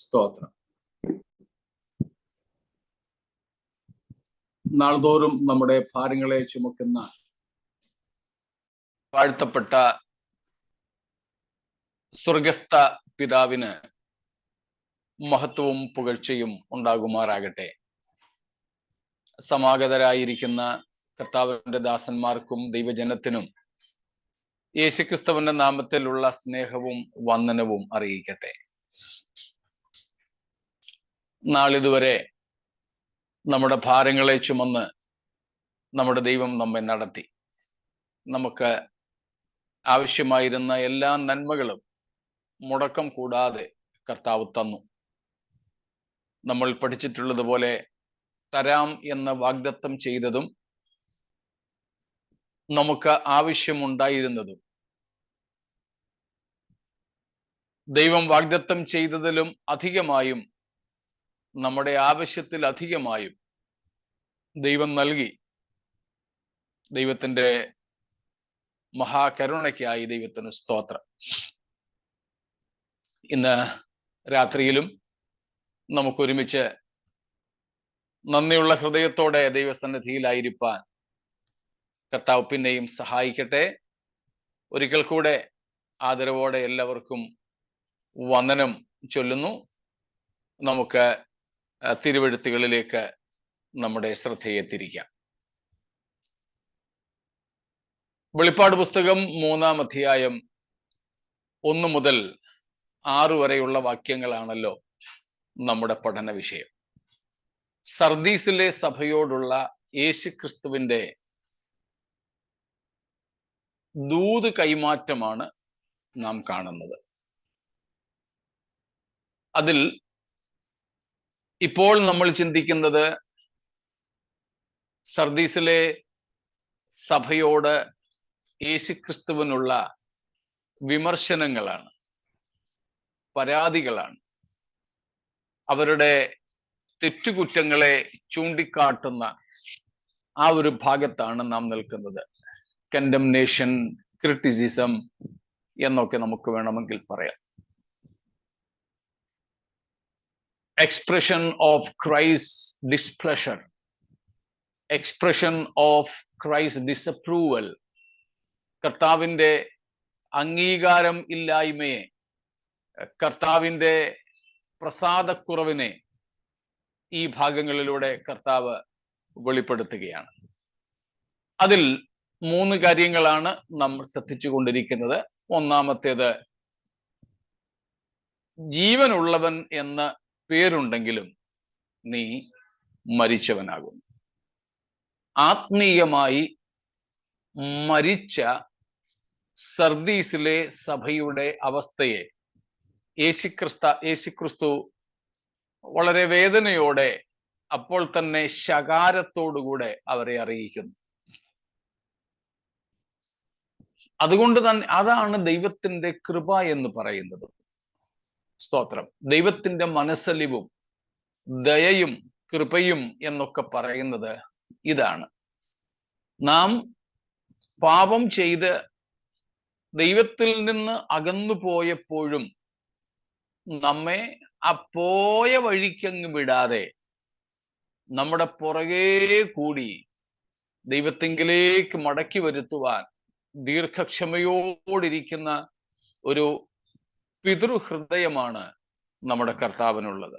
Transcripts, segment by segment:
സ്തോത്രം. നാൾതോറും നമ്മുടെ ഭാരങ്ങളെ ചുമക്കുന്ന വാഴ്ത്തപ്പെട്ട സ്വർഗസ്ഥ പിതാവിന് മഹത്വവും പുകഴ്ചയും ഉണ്ടാകുമാറാകട്ടെ. സമാഗതരായിരിക്കുന്ന കർത്താവിന്റെ ദാസന്മാർക്കും ദൈവജനത്തിനും യേശുക്രിസ്തുവിന്റെ നാമത്തിലുള്ള സ്നേഹവും വന്ദനവും അറിയിക്കട്ടെ. നാളിതുവരെ നമ്മുടെ ഭാരങ്ങളെ ചുമന്ന് നമ്മുടെ ദൈവം നമ്മെ നടത്തി. നമുക്ക് ആവശ്യമായിരുന്ന എല്ലാ നന്മകളും മുടക്കം കൂടാതെ കർത്താവ് തന്നു. നമ്മൾ പഠിച്ചിട്ടുള്ളതുപോലെ തരാം എന്ന വാഗ്ദത്തം ചെയ്തതും നമുക്ക് ആവശ്യമുണ്ടായിരുന്നതും ദൈവം വാഗ്ദത്തം ചെയ്തതിലും അധികമായും നമ്മുടെ ആവശ്യത്തിൽ അധികമായും ദൈവം നൽകി. ദൈവത്തിൻ്റെ മഹാകരുണയ്ക്കായി ദൈവത്തിന് സ്തോത്രം. ഇന്ന് രാത്രിയിലും നമുക്കൊരുമിച്ച് നന്ദിയുള്ള ഹൃദയത്തോടെ ദൈവസന്നിധിയിലായിരിക്കാൻ കർത്താവ് പിന്നെയും സഹായിക്കട്ടെ. ഒരിക്കൽ കൂടെ ആദരവോടെ എല്ലാവർക്കും വന്ദനം ചൊല്ലുന്നു. നമുക്ക് തിരുവെഴുത്തുകളിലേക്ക് നമ്മുടെ ശ്രദ്ധയെ തിരിക്കാം. വെളിപ്പാട് പുസ്തകം 3-ാം അധ്യായം 1 മുതൽ 6 വരെയുള്ള വാക്യങ്ങളാണല്ലോ നമ്മുടെ പഠന വിഷയം. സർദീസിലെ സഭയോടുള്ള യേശുക്രിസ്തുവിന്റെ ദൂത് കൈമാറ്റമാണ് നാം കാണുന്നത്. അതിൽ ഇപ്പോൾ നമ്മൾ ചിന്തിക്കുന്നത് സർദീസിലെ സഭയോട് യേശുക്രിസ്തുവിനുള്ള വിമർശനങ്ങളാണ്, പരാതികളാണ്. അവരുടെ തെറ്റുകുറ്റങ്ങളെ ചൂണ്ടിക്കാട്ടുന്ന ആ ഒരു ഭാഗത്താണ് നാം നിൽക്കുന്നത്. കണ്ടംനേഷൻ, ക്രിറ്റിസിസം എന്നൊക്കെ നമുക്ക് വേണമെങ്കിൽ പറയാം. Expression of Christ displeasure, expression of Christ disapproval, കർത്താവിൻ്റെ അംഗീകാരം ഇല്ലായ്മയെ, കർത്താവിൻ്റെ പ്രസാദക്കുറവിനെ ഈ ഭാഗങ്ങളിലൂടെ കർത്താവ് വെളിപ്പെടുത്തുകയാണ്. അതിൽ 3 കാര്യങ്ങളാണ് നമ്മൾ ശ്രദ്ധിച്ചു കൊണ്ടിരിക്കുന്നത്. ഒന്നാമത്തേത്, ജീവനുള്ളവൻ എന്ന പേരുണ്ടെങ്കിലും നീ മരിച്ചവനാകും. ആത്മീയമായി മരിച്ച സർദീസിലെ സഭയുടെ അവസ്ഥയെ യേശുക്രിസ്തു വളരെ വേദനയോടെ, അപ്പോൾ തന്നെ ശകാരത്തോടുകൂടെ അവരെ അറിയിക്കുന്നു. അതുകൊണ്ട് തന്നെ അതാണ് ദൈവത്തിന്റെ കൃപ എന്ന് പറയുന്നത്. സ്തോത്രം. ദൈവത്തിന്റെ മനസ്സലിവും ദയയും കൃപയും എന്നൊക്കെ പറയുന്നത് ഇതാണ്. നാം പാപം ചെയ്ത് ദൈവത്തിൽ നിന്ന് അകന്നു പോയപ്പോഴും നമ്മെ ആ പോയ വഴിക്കങ്ങ് വിടാതെ നമ്മുടെ പുറകെ കൂടി ദൈവത്തിങ്കിലേക്ക് മടക്കി വരുത്തുവാൻ ദീർഘക്ഷമയോടിരിക്കുന്ന ഒരു പിതൃഹൃദയമാണ് നമ്മുടെ കർത്താവിനുള്ളത്.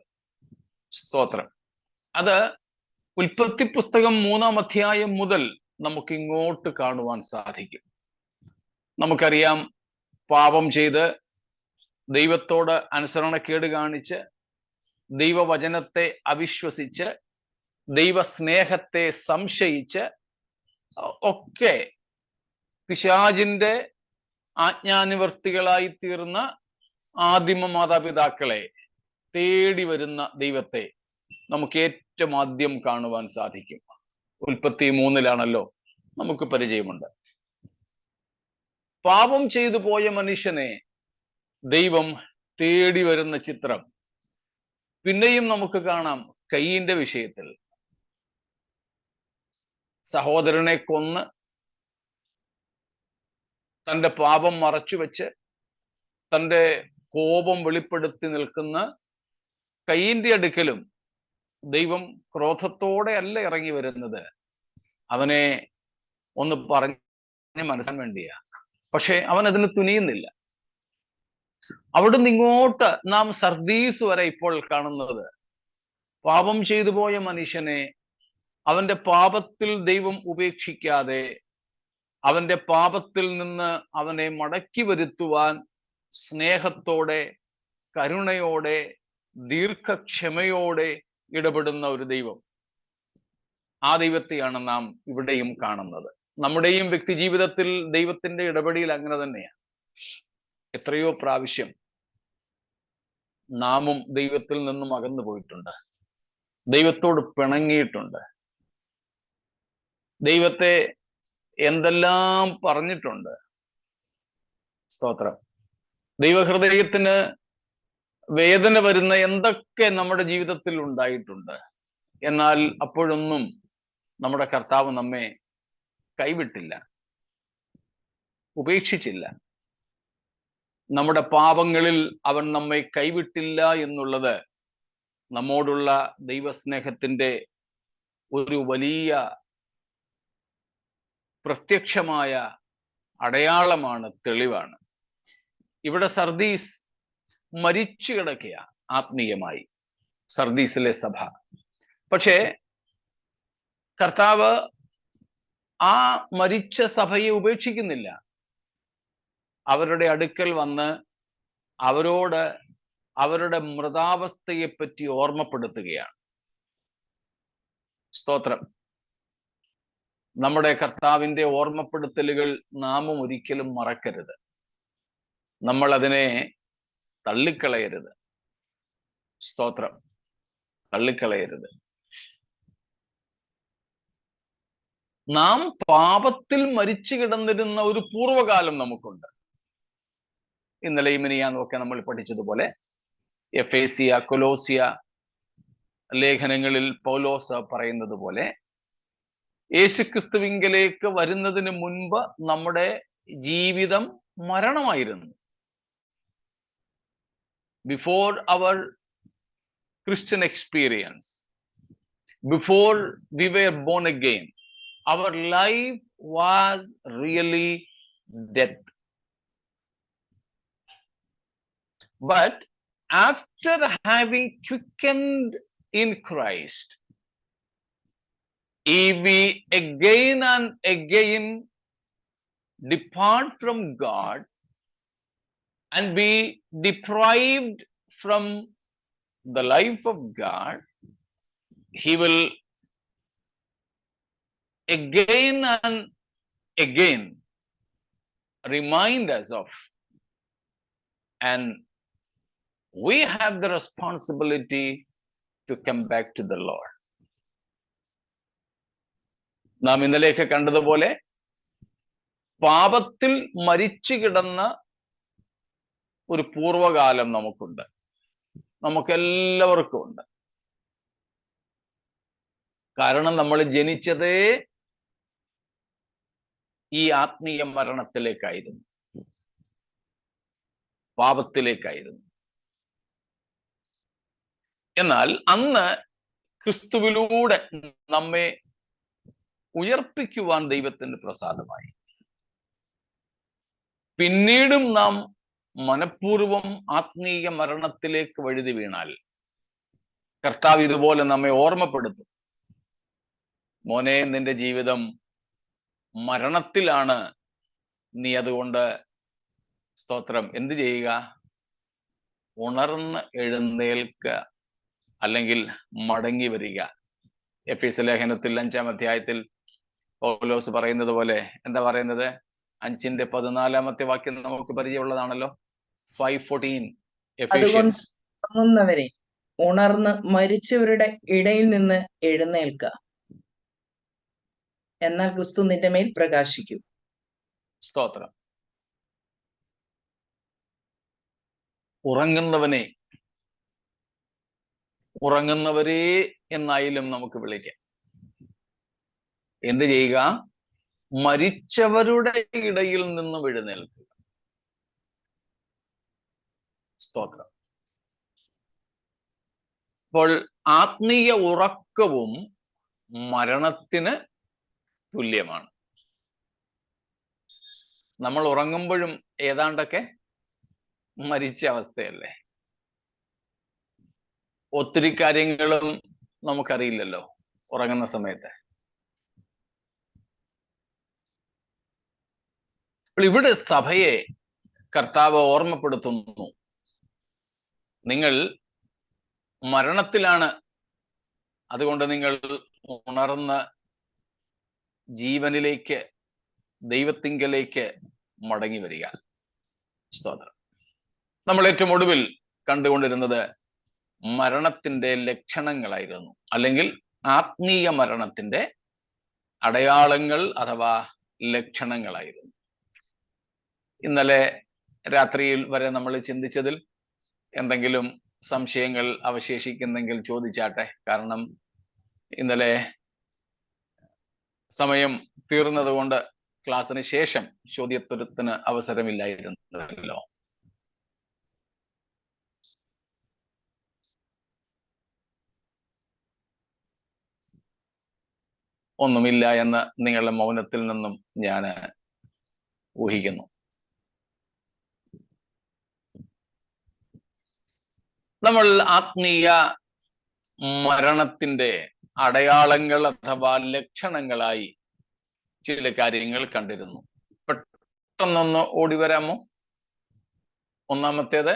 സ്തോത്രം. അത് ഉൽപ്പത്തി പുസ്തകം 3-ാം അധ്യായം മുതൽ നമുക്ക് ഇങ്ങോട്ട് കാണുവാൻ സാധിക്കും. നമുക്കറിയാം, പാപം ചെയ്ത് ദൈവത്തോട് അനുസരണക്കേട് കാണിച്ച് ദൈവവചനത്തെ അവിശ്വസിച്ച് ദൈവസ്നേഹത്തെ സംശയിച്ച് ഒക്കെ പിശാചിന്റെ ആജ്ഞാനുവർത്തികളായി തീർന്ന ആദിമ മാതാപിതാക്കളെ തേടി വരുന്ന ദൈവത്തെ നമുക്ക് ഏറ്റവും ആദ്യം കാണുവാൻ സാധിക്കും. ഉൽപ്പത്തി 3-ലാണല്ലോ നമുക്ക് പരിചയമുണ്ട്. പാപം ചെയ്തു പോയ മനുഷ്യനെ ദൈവം തേടി വരുന്ന ചിത്രം പിന്നെയും നമുക്ക് കാണാം. കയ്യിന്റെ വിഷയത്തിൽ സഹോദരനെ കൊന്ന് തൻ്റെ പാപം മറച്ചുവെച്ച് തൻ്റെ കോപം വെളിപ്പെടുത്തി നിൽക്കുന്ന കയീന്റെ അടുക്കലും ദൈവം ക്രോധത്തോടെ അല്ല ഇറങ്ങി വരുന്നത്, അവനെ ഒന്ന് പറഞ്ഞ് മനസ്സിലാൻ വേണ്ടിയാ. പക്ഷെ അവൻ അതിന് തുനിയുന്നില്ല. അവിടുന്ന് ഇങ്ങോട്ട് നാം സർദീസ് വരെ ഇപ്പോൾ കാണുന്നത്, പാപം ചെയ്തു പോയ മനുഷ്യനെ അവന്റെ പാപത്തിൽ ദൈവം ഉപേക്ഷിക്കാതെ അവന്റെ പാപത്തിൽ നിന്ന് അവനെ മടക്കി വരുത്തുവാൻ സ്നേഹത്തോടെ, കരുണയോടെ, ദീർഘക്ഷമയോടെ ഇടപെടുന്ന ഒരു ദൈവം. ആ ദൈവത്തെയാണ് നാം ഇവിടെയും കാണുന്നത്. നമ്മുടെയും വ്യക്തി ജീവിതത്തിൽ ദൈവത്തിന്റെ ഇടപെടൽ അങ്ങനെ തന്നെയാണ്. എത്രയോ പ്രാവശ്യം നാമും ദൈവത്തിൽ നിന്നും അകന്നു പോയിട്ടുണ്ട്, ദൈവത്തോട് പിണങ്ങിയിട്ടുണ്ട്, ദൈവത്തെ എന്തെല്ലാം പറഞ്ഞിട്ടുണ്ട്. സ്തോത്രം. ദൈവഹൃദയത്തിന് വേദന വരുന്ന എന്തൊക്കെ നമ്മുടെ ജീവിതത്തിൽ ഉണ്ടായിട്ടുണ്ട്. എന്നാൽ അപ്പോഴൊന്നും നമ്മുടെ കർത്താവ് നമ്മെ കൈവിട്ടില്ല, ഉപേക്ഷിച്ചില്ല. നമ്മുടെ പാപങ്ങളിൽ അവൻ നമ്മെ കൈവിട്ടില്ല എന്നുള്ളത് നമ്മോടുള്ള ദൈവസ്നേഹത്തിന്റെ ഒരു വലിയ പ്രത്യക്ഷമായ അടയാളമാണ്, തെളിവാണ്. ഇവിടെ സർദീസ് മരിച്ചു കിടക്കുക ആത്മീയമായി, സർദീസിലെ സഭ. പക്ഷേ കർത്താവ് ആ മരിച്ച സഭയെ ഉപേക്ഷിക്കുന്നില്ല. അവരുടെ അടുക്കൽ വന്ന് അവരോട് അവരുടെ മൃതാവസ്ഥയെപ്പറ്റി ഓർമ്മപ്പെടുത്തുകയാണ്. സ്തോത്രം. നമ്മുടെ കർത്താവിന്റെ ഓർമ്മപ്പെടുത്തലുകൾ നാമും ഒരിക്കലും മറക്കരുത്. നമ്മൾ അതിനെ തള്ളിക്കളയരുത്. സ്തോത്രം. തള്ളിക്കളയരുത്. നാം പാപത്തിൽ മരിച്ചു കിടന്നിരുന്ന ഒരു പൂർവ്വകാലം നമുക്കുണ്ട്. ഇന്നലെയും മിനിയാന്നുമൊക്കെ നമ്മൾ പഠിച്ചതുപോലെ എഫേസിയ, കൊലോസിയ ലേഖനങ്ങളിൽ പൗലോസ് പറയുന്നത് പോലെ യേശുക്രിസ്തുവിങ്കലേക്ക് വരുന്നതിന് മുൻപ് നമ്മുടെ ജീവിതം മരണമായിരുന്നു. Before our Christian experience, before we were born again, our life was really death. But after having quickened in Christ, if we again and again depart from God and be deprived from the life of God, He will again and again remind us of, and we have the responsibility to come back to the Lord. നാം ഇന്നലെയൊക്കെ കണ്ടതുപോലെ പാപത്തിൽ മരിച്ചു കിടന്ന ഒരു പൂർവ്വകാലം നമുക്കുണ്ട്, നമുക്കെല്ലാവർക്കും ഉണ്ട്. കാരണം നമ്മൾ ജനിച്ചതേ ഈ ആത്മീയ മരണത്തിലേക്കായിരുന്നു, പാപത്തിലേക്കായിരുന്നു. എന്നാൽ അന്ന് ക്രിസ്തുവിലൂടെ നമ്മെ ഉയർപ്പിക്കുവാൻ ദൈവത്തിന് പ്രസാദമായി. പിന്നീടും നാം മനഃപൂർവം ആത്മീയ മരണത്തിലേക്ക് വഴുതി വീണാൽ കർത്താവ് ഇതുപോലെ നമ്മെ ഓർമ്മപ്പെടുത്തും. മോനെ, നിന്റെ ജീവിതം മരണത്തിലാണ്, നീ അതുകൊണ്ട് സ്തോത്രം എന്ത് ചെയ്യുക? ഉണർന്ന് എഴുന്നേൽക്ക, അല്ലെങ്കിൽ മടങ്ങി വരിക. എഫേസ്യ ലേഖനത്തിൽ 5-ാം അധ്യായത്തിൽ പൗലോസ് പറയുന്നത് പോലെ, എന്താ പറയുന്നത്? 5-ന്റെ 14-ാമത്തെ വാക്യം നമുക്ക് പരിചയമുള്ളതാണല്ലോ. 5:14 എഫേഷ്യൻസ്. അതുകൊണ്ട് ഉണർന്ന് മരിച്ചവരുടെ ഇടയിൽ നിന്ന് എഴുന്നേൽക്ക, എന്നാൽ ക്രിസ്തു നിന്റെ മേൽ പ്രകാശിക്കും. സ്തോത്രം. ഉറങ്ങുന്നവരെ എന്നായാലും നമുക്ക് വിളിക്കാം. എന്ത് ചെയ്യുക? മരിച്ചവരുടെ ഇടയിൽ നിന്നും എഴുന്നേൽക്കുക. സ്തോത്രം. അപ്പോൾ ആത്മീയ ഉറക്കവും മരണത്തിന് തുല്യമാണ്. നമ്മൾ ഉറങ്ങുമ്പോഴും ഏതാണ്ടൊക്കെ മരിച്ച അവസ്ഥയല്ലേ. ഒത്തിരി കാര്യങ്ങളും നമുക്കറിയില്ലല്ലോ ഉറങ്ങുന്ന സമയത്ത്. അപ്പോൾ ഇവിടെ സഭയെ കർത്താവ് ഓർമ്മപ്പെടുത്തുന്നു, നിങ്ങൾ മരണത്തിലാണ്, അതുകൊണ്ട് നിങ്ങൾ ഉണർന്ന് ജീവനിലേക്ക്, ദൈവത്തിങ്കലേക്ക് മടങ്ങി വരിക. സ്തോത്രം. നമ്മൾ ഏറ്റവും ഒടുവിൽ കണ്ടുകൊണ്ടിരുന്നത് മരണത്തിന്റെ ലക്ഷണങ്ങളായിരുന്നു, അല്ലെങ്കിൽ ആത്മീയ മരണത്തിന്റെ അടയാളങ്ങൾ അഥവാ ലക്ഷണങ്ങളായിരുന്നു. ഇന്നലെ രാത്രിയിൽ വരെ നമ്മൾ ചിന്തിച്ചതിൽ എന്തെങ്കിലും സംശയങ്ങൾ അവശേഷിക്കുന്നെങ്കിൽ ചോദിച്ചാട്ടെ. കാരണം ഇന്നലെ സമയം തീർന്നതുകൊണ്ട് ക്ലാസ്സിന് ശേഷം ചോദ്യോത്തരത്തിന് അവസരമില്ലായിരുന്നല്ലോ. ഒന്നുമില്ല എന്ന് നിങ്ങളുടെ മൗനത്തിൽ നിന്നും ഞാൻ ഊഹിക്കുന്നു. നമ്മൾ ആത്മീയ മരണത്തിന്റെ അടയാളങ്ങൾ അഥവാ ലക്ഷണങ്ങളായി ചില കാര്യങ്ങൾ കണ്ടിരുന്നു. പെട്ടെന്നൊന്ന് ഓടി വരാമോ? ഒന്നാമത്തേത്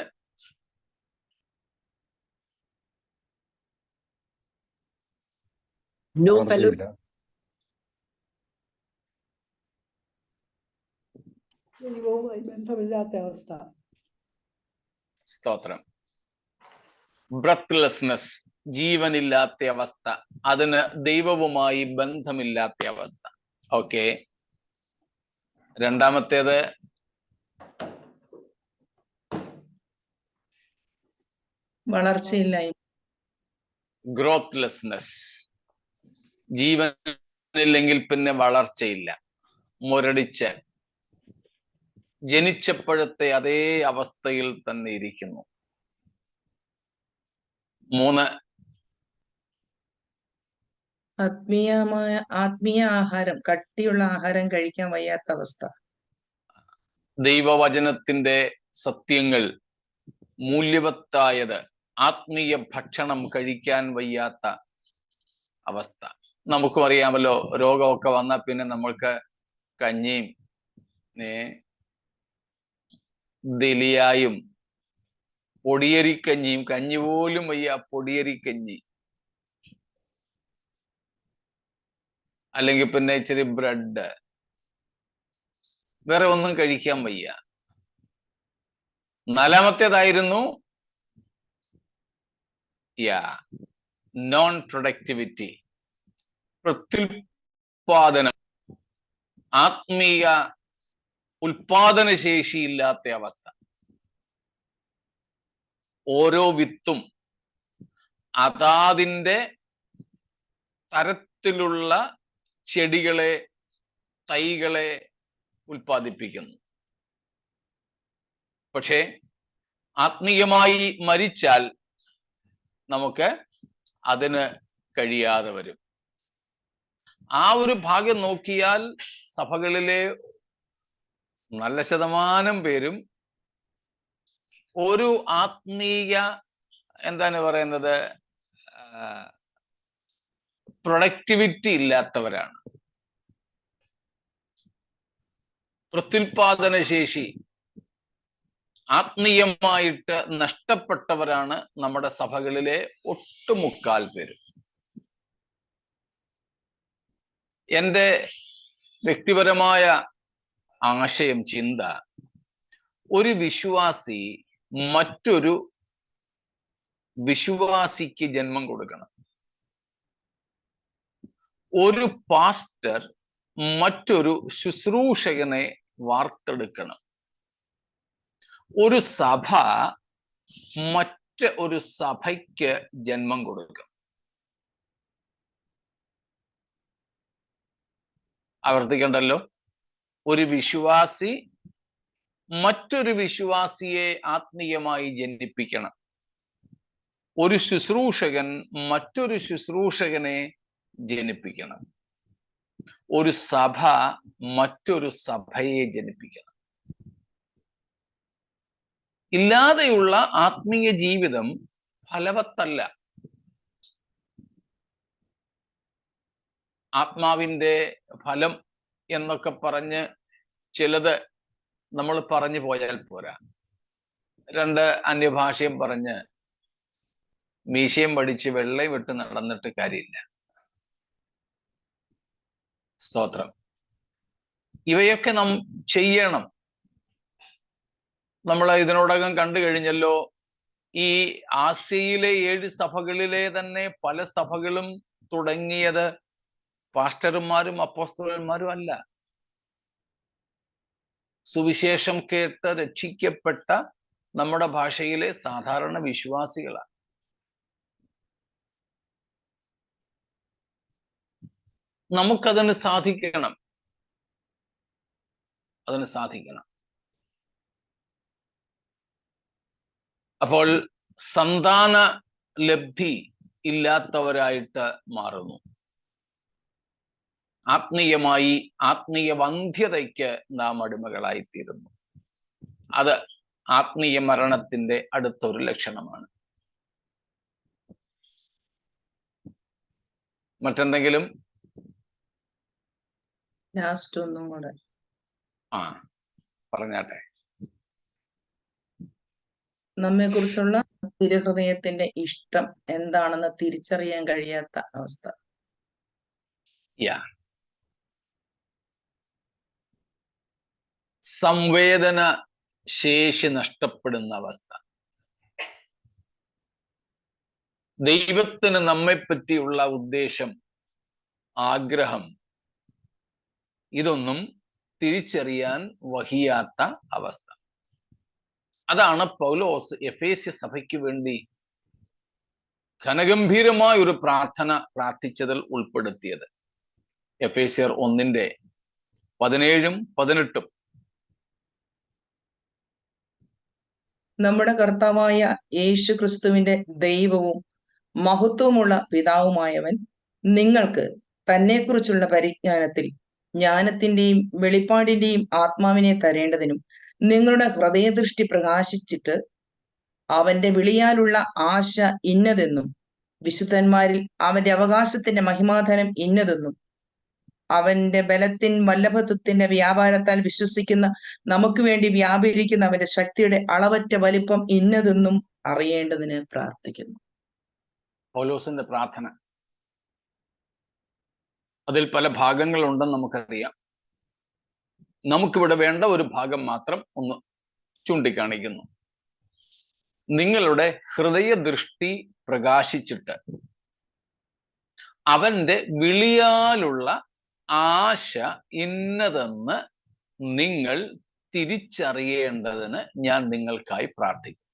ദൈവവുമായി ബന്ധമില്ലാത്ത അവസ്ഥ. സ്തോത്രം. ബ്രത്ത്ലെസ്നെസ്, ജീവനില്ലാത്ത അവസ്ഥ, അതിന് ദൈവവുമായി ബന്ധമില്ലാത്ത അവസ്ഥ. ഓക്കെ. രണ്ടാമത്തേത് വളർച്ചയില്ലായ്മ, ഗ്രോത്ത്ലെസ്നെസ്, ജീവനില്ലെങ്കിൽ പിന്നെ വളർച്ചയില്ല, മുരടിച്ച് ജനിച്ചപ്പോഴത്തെ അതേ അവസ്ഥയിൽ തന്നെ ഇരിക്കുന്നു. മൂന്ന്, ആത്മീയ ആഹാരം, കട്ടിയുള്ള ആഹാരം കഴിക്കാൻ വയ്യാത്ത അവസ്ഥ. ദൈവവചനത്തിന്റെ സത്യങ്ങൾ മൂല്യവത്തായത്, ആത്മീയ ഭക്ഷണം കഴിക്കാൻ വയ്യാത്ത അവസ്ഥ. നമുക്കും അറിയാമല്ലോ, രോഗമൊക്കെ വന്നാൽ പിന്നെ നമ്മൾക്ക് കഞ്ഞിയും ദലിയായും പൊടിയരിക്കഞ്ഞിയും, കഞ്ഞി പോലും വയ്യ, പൊടിയരിക്കഞ്ഞി, അല്ലെങ്കിൽ പിന്നെ ഇച്ചിരി ബ്രെഡ്, വേറെ ഒന്നും കഴിക്കാൻ വയ്യ. നാലാമത്തേതായിരുന്നു നോൺ പ്രൊഡക്ടിവിറ്റി, പ്രത്യുൽപാദനം, ആത്മീയ ഉൽപാദന ശേഷിയില്ലാത്ത അവസ്ഥ. ഓരോ വിത്തും അതാതിൻ്റെ തരത്തിലുള്ള ചെടികളെ, തൈകളെ ഉൽപ്പാദിപ്പിക്കുന്നു. പക്ഷേ ആത്മീയമായി മരിച്ചാൽ നമുക്ക് അതിന് കഴിയാതെ വരും. ആ ഒരു ഭാഗ്യം നോക്കിയാൽ സഭകളിലെ നല്ല ശതമാനം പേരും ഒരു ആത്മീയ എന്താണ് പറയുന്നത് പ്രൊഡക്ടിവിറ്റി ഇല്ലാത്തവരാണ്. പ്രത്യുൽപാദന ശേഷി ആത്മീയമായിട്ട് നഷ്ടപ്പെട്ടവരാണ് നമ്മുടെ സഭകളിലെ ഒട്ടുമുക്കാൽ പേരും. എൻ്റെ വ്യക്തിപരമായ ആശയം, ചിന്ത, ഒരു വിശ്വാസി മറ്റൊരു വിശ്വാസിക്ക് ജന്മം കൊടുക്കണം. ഒരു പാസ്റ്റർ മറ്റൊരു ശുശ്രൂഷകനെ വാർത്തെടുക്കണം. ഒരു സഭ ഒരു സഭയ്ക്ക് ജന്മം കൊടുക്കണം. ആവർത്തിക്കണ്ടല്ലോ. ഒരു വിശ്വാസി മറ്റൊരു വിശ്വാസിയെ ആത്മീയമായി ജനിപ്പിക്കണം. ഒരു ശുശ്രൂഷകൻ മറ്റൊരു ശുശ്രൂഷകനെ ജനിപ്പിക്കണം. ഒരു സഭ മറ്റൊരു സഭയെ ജനിപ്പിക്കണം. ഇല്ലാതെയുള്ള ആത്മീയ ജീവിതം ഫലവത്തല്ല. ആത്മാവിന്റെ ഫലം എന്നൊക്കെ പറഞ്ഞ് ചിലത് നമ്മൾ പറഞ്ഞു പോയാൽ പോരാ. 2 അന്യഭാഷയും പറഞ്ഞ് മീശയും പഠിച്ച് വെള്ളയും വിട്ട് നടന്നിട്ട് കാര്യമില്ല. സ്തോത്രം. ഇവയൊക്കെ നാം ചെയ്യണം. നമ്മൾ ഇതിനോടകം കണ്ടു കഴിഞ്ഞല്ലോ. ഈ ആസ്യയിലെ 7 സഭകളിലെ തന്നെ പല സഭകളും തുടങ്ങിയത് പാസ്റ്റർമാരും അപ്പോസ്തലന്മാരും അല്ല. സുവിശേഷം കേട്ട് രക്ഷിക്കപ്പെട്ട നമ്മുടെ ഭാഷയിലെ സാധാരണ വിശ്വാസികളാണ്. നമുക്കതിന് സാധിക്കണം. അപ്പോൾ സന്താന ലബ്ധി ഇല്ലാത്തവരായിട്ട് മാറുന്നു. ആത്മീയമായി ആത്മീയ വന്ധ്യതയ്ക്ക് നാം അടിമകളായിത്തീരുന്നു. അത് ആത്മീയ മരണത്തിന്റെ അടുത്തൊരു ലക്ഷണമാണ്. മറ്റെന്തെങ്കിലും? ലാസ്റ്റ് ഒന്നും കൂടെ പറഞ്ഞാട്ടെ. നമ്മെ കുറിച്ചുള്ള തിരുഹൃദയത്തിന്റെ ഇഷ്ടം എന്താണെന്ന് തിരിച്ചറിയാൻ കഴിയാത്ത അവസ്ഥ. സംവേദന ശേഷി നഷ്ടപ്പെടുന്ന അവസ്ഥ. ദൈവത്തിന് നമ്മെ പറ്റിയുള്ള ഉദ്ദേശം, ആഗ്രഹം, ഇതൊന്നും തിരിച്ചറിയാൻ വഹിയാത്ത അവസ്ഥ. അതാണ് പൗലോസ് എഫേസ്യ സഭയ്ക്ക് വേണ്ടി ഘനഗംഭീരമായ ഒരു പ്രാർത്ഥന പ്രാർത്ഥിച്ചതിൽ ഉൾപ്പെടുത്തിയത്. എഫേസ്യർ 1:17-18. നമ്മുടെ കർത്താവായ യേശു ക്രിസ്തുവിന്റെ ദൈവവും മഹത്വമുള്ള പിതാവുമായവൻ നിങ്ങൾക്ക് തന്നെക്കുറിച്ചുള്ള പരിജ്ഞാനത്തിൽ ജ്ഞാനത്തിന്റെയും വെളിപ്പാടിന്റെയും ആത്മാവിനെ തരേണ്ടതിനും നിങ്ങളുടെ ഹൃദയദൃഷ്ടി പ്രകാശിച്ചിട്ട് അവന്റെ വിളിയാലുള്ള ആശ ഇന്നതെന്നും വിശുദ്ധന്മാരിൽ അവന്റെ അവകാശത്തിന്റെ മഹിമാധനം ഇന്നതെന്നും അവന്റെ ബലത്തിൻ വല്ലഭത്വത്തിന്റെ വ്യാപാരത്താൽ വിശ്വസിക്കുന്ന നമുക്ക് വേണ്ടി വ്യാപരിക്കുന്ന അവന്റെ ശക്തിയുടെ അളവറ്റ വലിപ്പം ഇന്നതെന്നും അറിയേണ്ടതിന് പ്രാർത്ഥിക്കുന്നു. പൗലോസിന്റെ പ്രാർത്ഥന. അതിൽ പല ഭാഗങ്ങളുണ്ടെന്ന് നമുക്കറിയാം. നമുക്കിവിടെ വേണ്ട ഒരു ഭാഗം മാത്രം ഒന്ന് ചൂണ്ടിക്കാണിക്കുന്നു. നിങ്ങളുടെ ഹൃദയദൃഷ്ടി പ്രകാശിച്ചിട്ട് അവന്റെ വിളിയാലുള്ള ആശ ഇന്നതെന്ന് നിങ്ങൾ തിരിച്ചറിയേണ്ടതിന് ഞാൻ നിങ്ങൾക്കായി പ്രാർത്ഥിക്കും.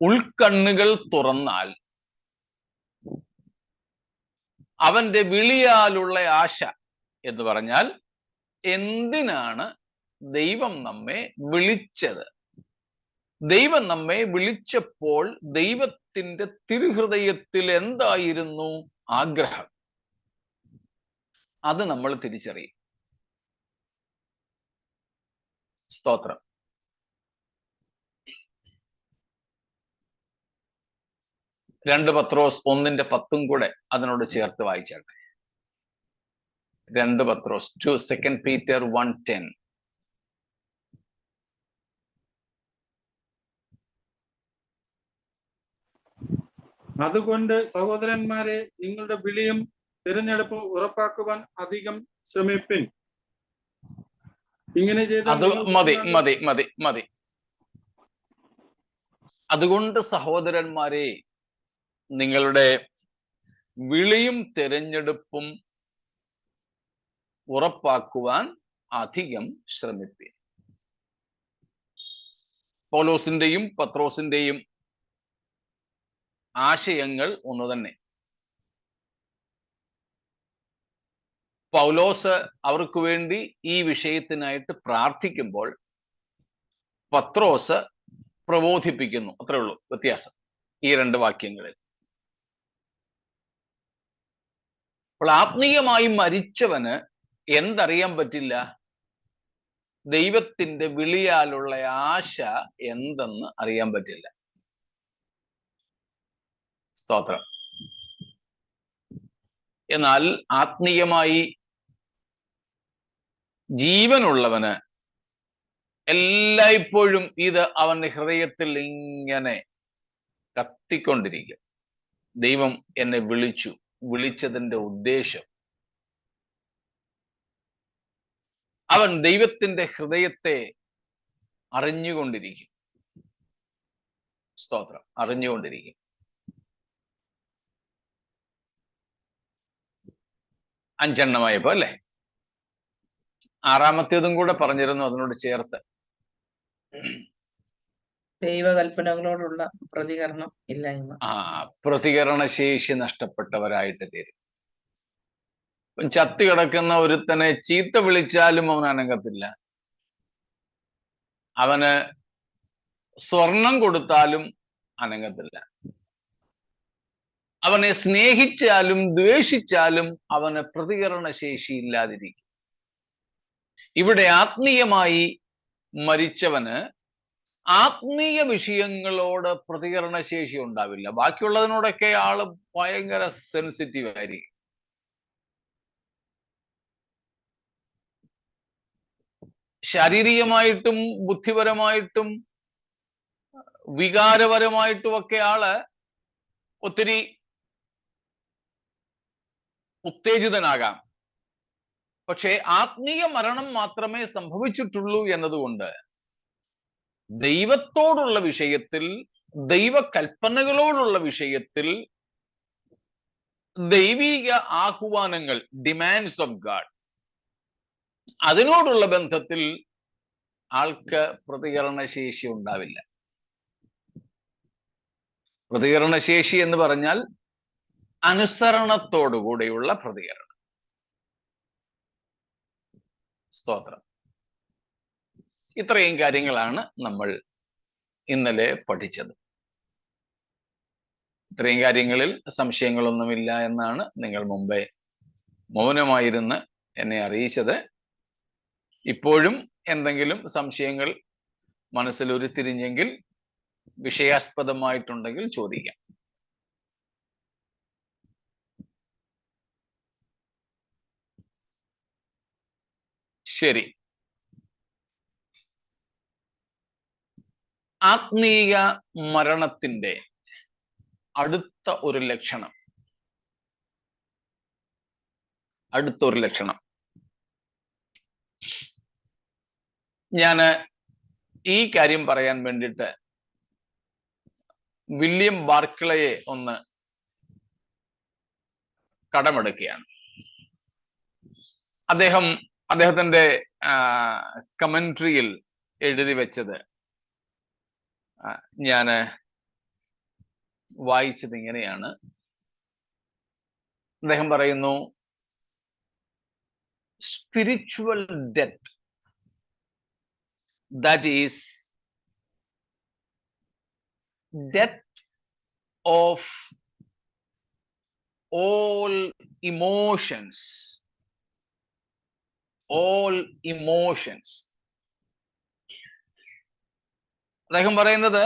ഉൾക്കണ്ണുകൾ തുറന്നാൽ അവന്റെ വിളിയാലുള്ള ആശ എന്ന് പറഞ്ഞാൽ എന്തിനാണ് ദൈവം നമ്മെ വിളിച്ചത്? ദൈവം നമ്മെ വിളിച്ചപ്പോൾ ദൈവത്തിന്റെ തിരുഹൃദയത്തിൽ എന്തായിരുന്നു ആഗ്രഹം? അത് നമ്മൾ തിരിച്ചറിയും. സ്തോത്രം. രണ്ട് പത്രോസ് 1:10 കൂടെ അതിനോട് ചേർത്ത് വായിച്ചാട്ടെ. 2 പത്രോസ് 2 Peter 1:10. അതുകൊണ്ട് സഹോദരന്മാരെ, നിങ്ങളുടെ വിളിയും തിരഞ്ഞെടുപ്പും ഉറപ്പാക്കുവാൻ അധികം ശ്രമിപ്പിൻ. ഇങ്ങനെ ചെയ്താൽ മതി. അതുകൊണ്ട് സഹോദരന്മാരെ, നിങ്ങളുടെ വിളിയും തിരഞ്ഞെടുപ്പും ഉറപ്പാക്കുവാൻ അധികം ശ്രമിപ്പിൻ. പൗലോസിന്റെയും പത്രോസിന്റെയും ആശയങ്ങൾ ഒന്ന് തന്നെ. പൗലോസ് അവർക്ക് വേണ്ടി ഈ വിഷയത്തിനായിട്ട് പ്രാർത്ഥിക്കുമ്പോൾ പത്രോസ് പ്രബോധിപ്പിക്കുന്നു. അത്രേ ഉള്ളൂ വ്യത്യാസം ഈ രണ്ട് വാക്യങ്ങളിൽ. അപ്പോൾ ആത്മീയമായി മരിച്ചവന് എന്തറിയാൻ പറ്റില്ല? ദൈവത്തിന്റെ വിളിയാലുള്ള ആശ എന്തെന്ന് അറിയാൻ പറ്റില്ല. സ്തോത്രം. എന്നാൽ ആത്മീയമായി ജീവനുള്ളവന് എല്ലായ്പ്പോഴും ഇത് അവന്റെ ഹൃദയത്തിൽ ഇങ്ങനെ കത്തിക്കൊണ്ടിരിക്കും. ദൈവം എന്നെ വിളിച്ചു, വിളിച്ചതിന്റെ ഉദ്ദേശം. അവൻ ദൈവത്തിന്റെ ഹൃദയത്തെ അറിഞ്ഞുകൊണ്ടിരിക്കും. സ്തോത്രം, അറിഞ്ഞുകൊണ്ടിരിക്കും. അഞ്ചെണ്ണമായപ്പോ അല്ലേ? ആറാമത്തേതും കൂടെ പറഞ്ഞിരുന്നു അതിനോട് ചേർത്ത്. ദൈവകൽപ്പനകളോടുള്ള പ്രതികരണം ഇല്ലായ്മ. പ്രതികരണശേഷി നഷ്ടപ്പെട്ടവരായിട്ട് തീരും. ചത്തി കിടക്കുന്ന ഒരുത്തനെ ചീത്ത വിളിച്ചാലും അവൻ അനങ്ങത്തില്ല. അവന് സ്വർണം കൊടുത്താലും അനങ്ങത്തില്ല. അവനെ സ്നേഹിച്ചാലും ദ്വേഷിച്ചാലും അവന് പ്രതികരണശേഷി ഇല്ലാതിരിക്കും. ഇവിടെ ആത്മീയമായി മരിച്ചവന് ആത്മീയ വിഷയങ്ങളോട് പ്രതികരണശേഷി ഉണ്ടാവില്ല. ബാക്കിയുള്ളതിനോടൊക്കെ ആള് ഭയങ്കര സെൻസിറ്റീവ് ആയിരിക്കും. ശാരീരികമായിട്ടും ബുദ്ധിപരമായിട്ടും വികാരപരമായിട്ടും ഒക്കെ ആള് ഒത്തിരി ഉത്തേജിതനാകാം. പക്ഷേ ആത്മീയ മരണം മാത്രമേ സംഭവിച്ചിട്ടുള്ളൂ എന്നതുകൊണ്ട് ദൈവത്തോടുള്ള വിഷയത്തിൽ, ദൈവകൽപ്പനകളോടുള്ള വിഷയത്തിൽ, ദൈവിക ആഹ്വാനങ്ങൾ, ഡിമാൻഡ്സ് ഓഫ് ഗാഡ്, അതിനോടുള്ള ബന്ധത്തിൽ ആൾക്ക് പ്രതികരണശേഷി ഉണ്ടാവില്ല. പ്രതികരണശേഷി എന്ന് പറഞ്ഞാൽ അനുസരണത്തോടുകൂടെയുള്ള പ്രതികരണം. സ്തോത്രം. ഇത്രയും കാര്യങ്ങളാണ് നമ്മൾ ഇന്നലെ പഠിച്ചത്. ഇത്രയും കാര്യങ്ങളിൽ സംശയങ്ങളൊന്നുമില്ല എന്നാണ് നിങ്ങൾ മുമ്പേ മൗനമായിരുന്ന് എന്നെ അറിയിച്ചത്. ഇപ്പോഴും എന്തെങ്കിലും സംശയങ്ങൾ മനസ്സിൽ ഉരുത്തിരിഞ്ഞെങ്കിൽ, വിഷയാസ്പദമായിട്ടുണ്ടെങ്കിൽ ചോദിക്കാം. ശരി. ആത്മീയ മരണത്തിന്റെ അടുത്ത ഒരു ലക്ഷണം, ഞാൻ ഈ കാര്യം പറയാൻ വേണ്ടിയിട്ട് വില്യം ബാർക്ലയെ ഒന്ന് കടമെടുക്കുകയാണ്. അദ്ദേഹത്തിന്റെ കമന്ററിയിൽ എഴുതി വെച്ചത് ഞാൻ വായിച്ചത് ഇങ്ങനെയാണ്. അദ്ദേഹം പറയുന്നു, spiritual death, that is death of all emotions, അദ്ദേഹം പറയുന്നത്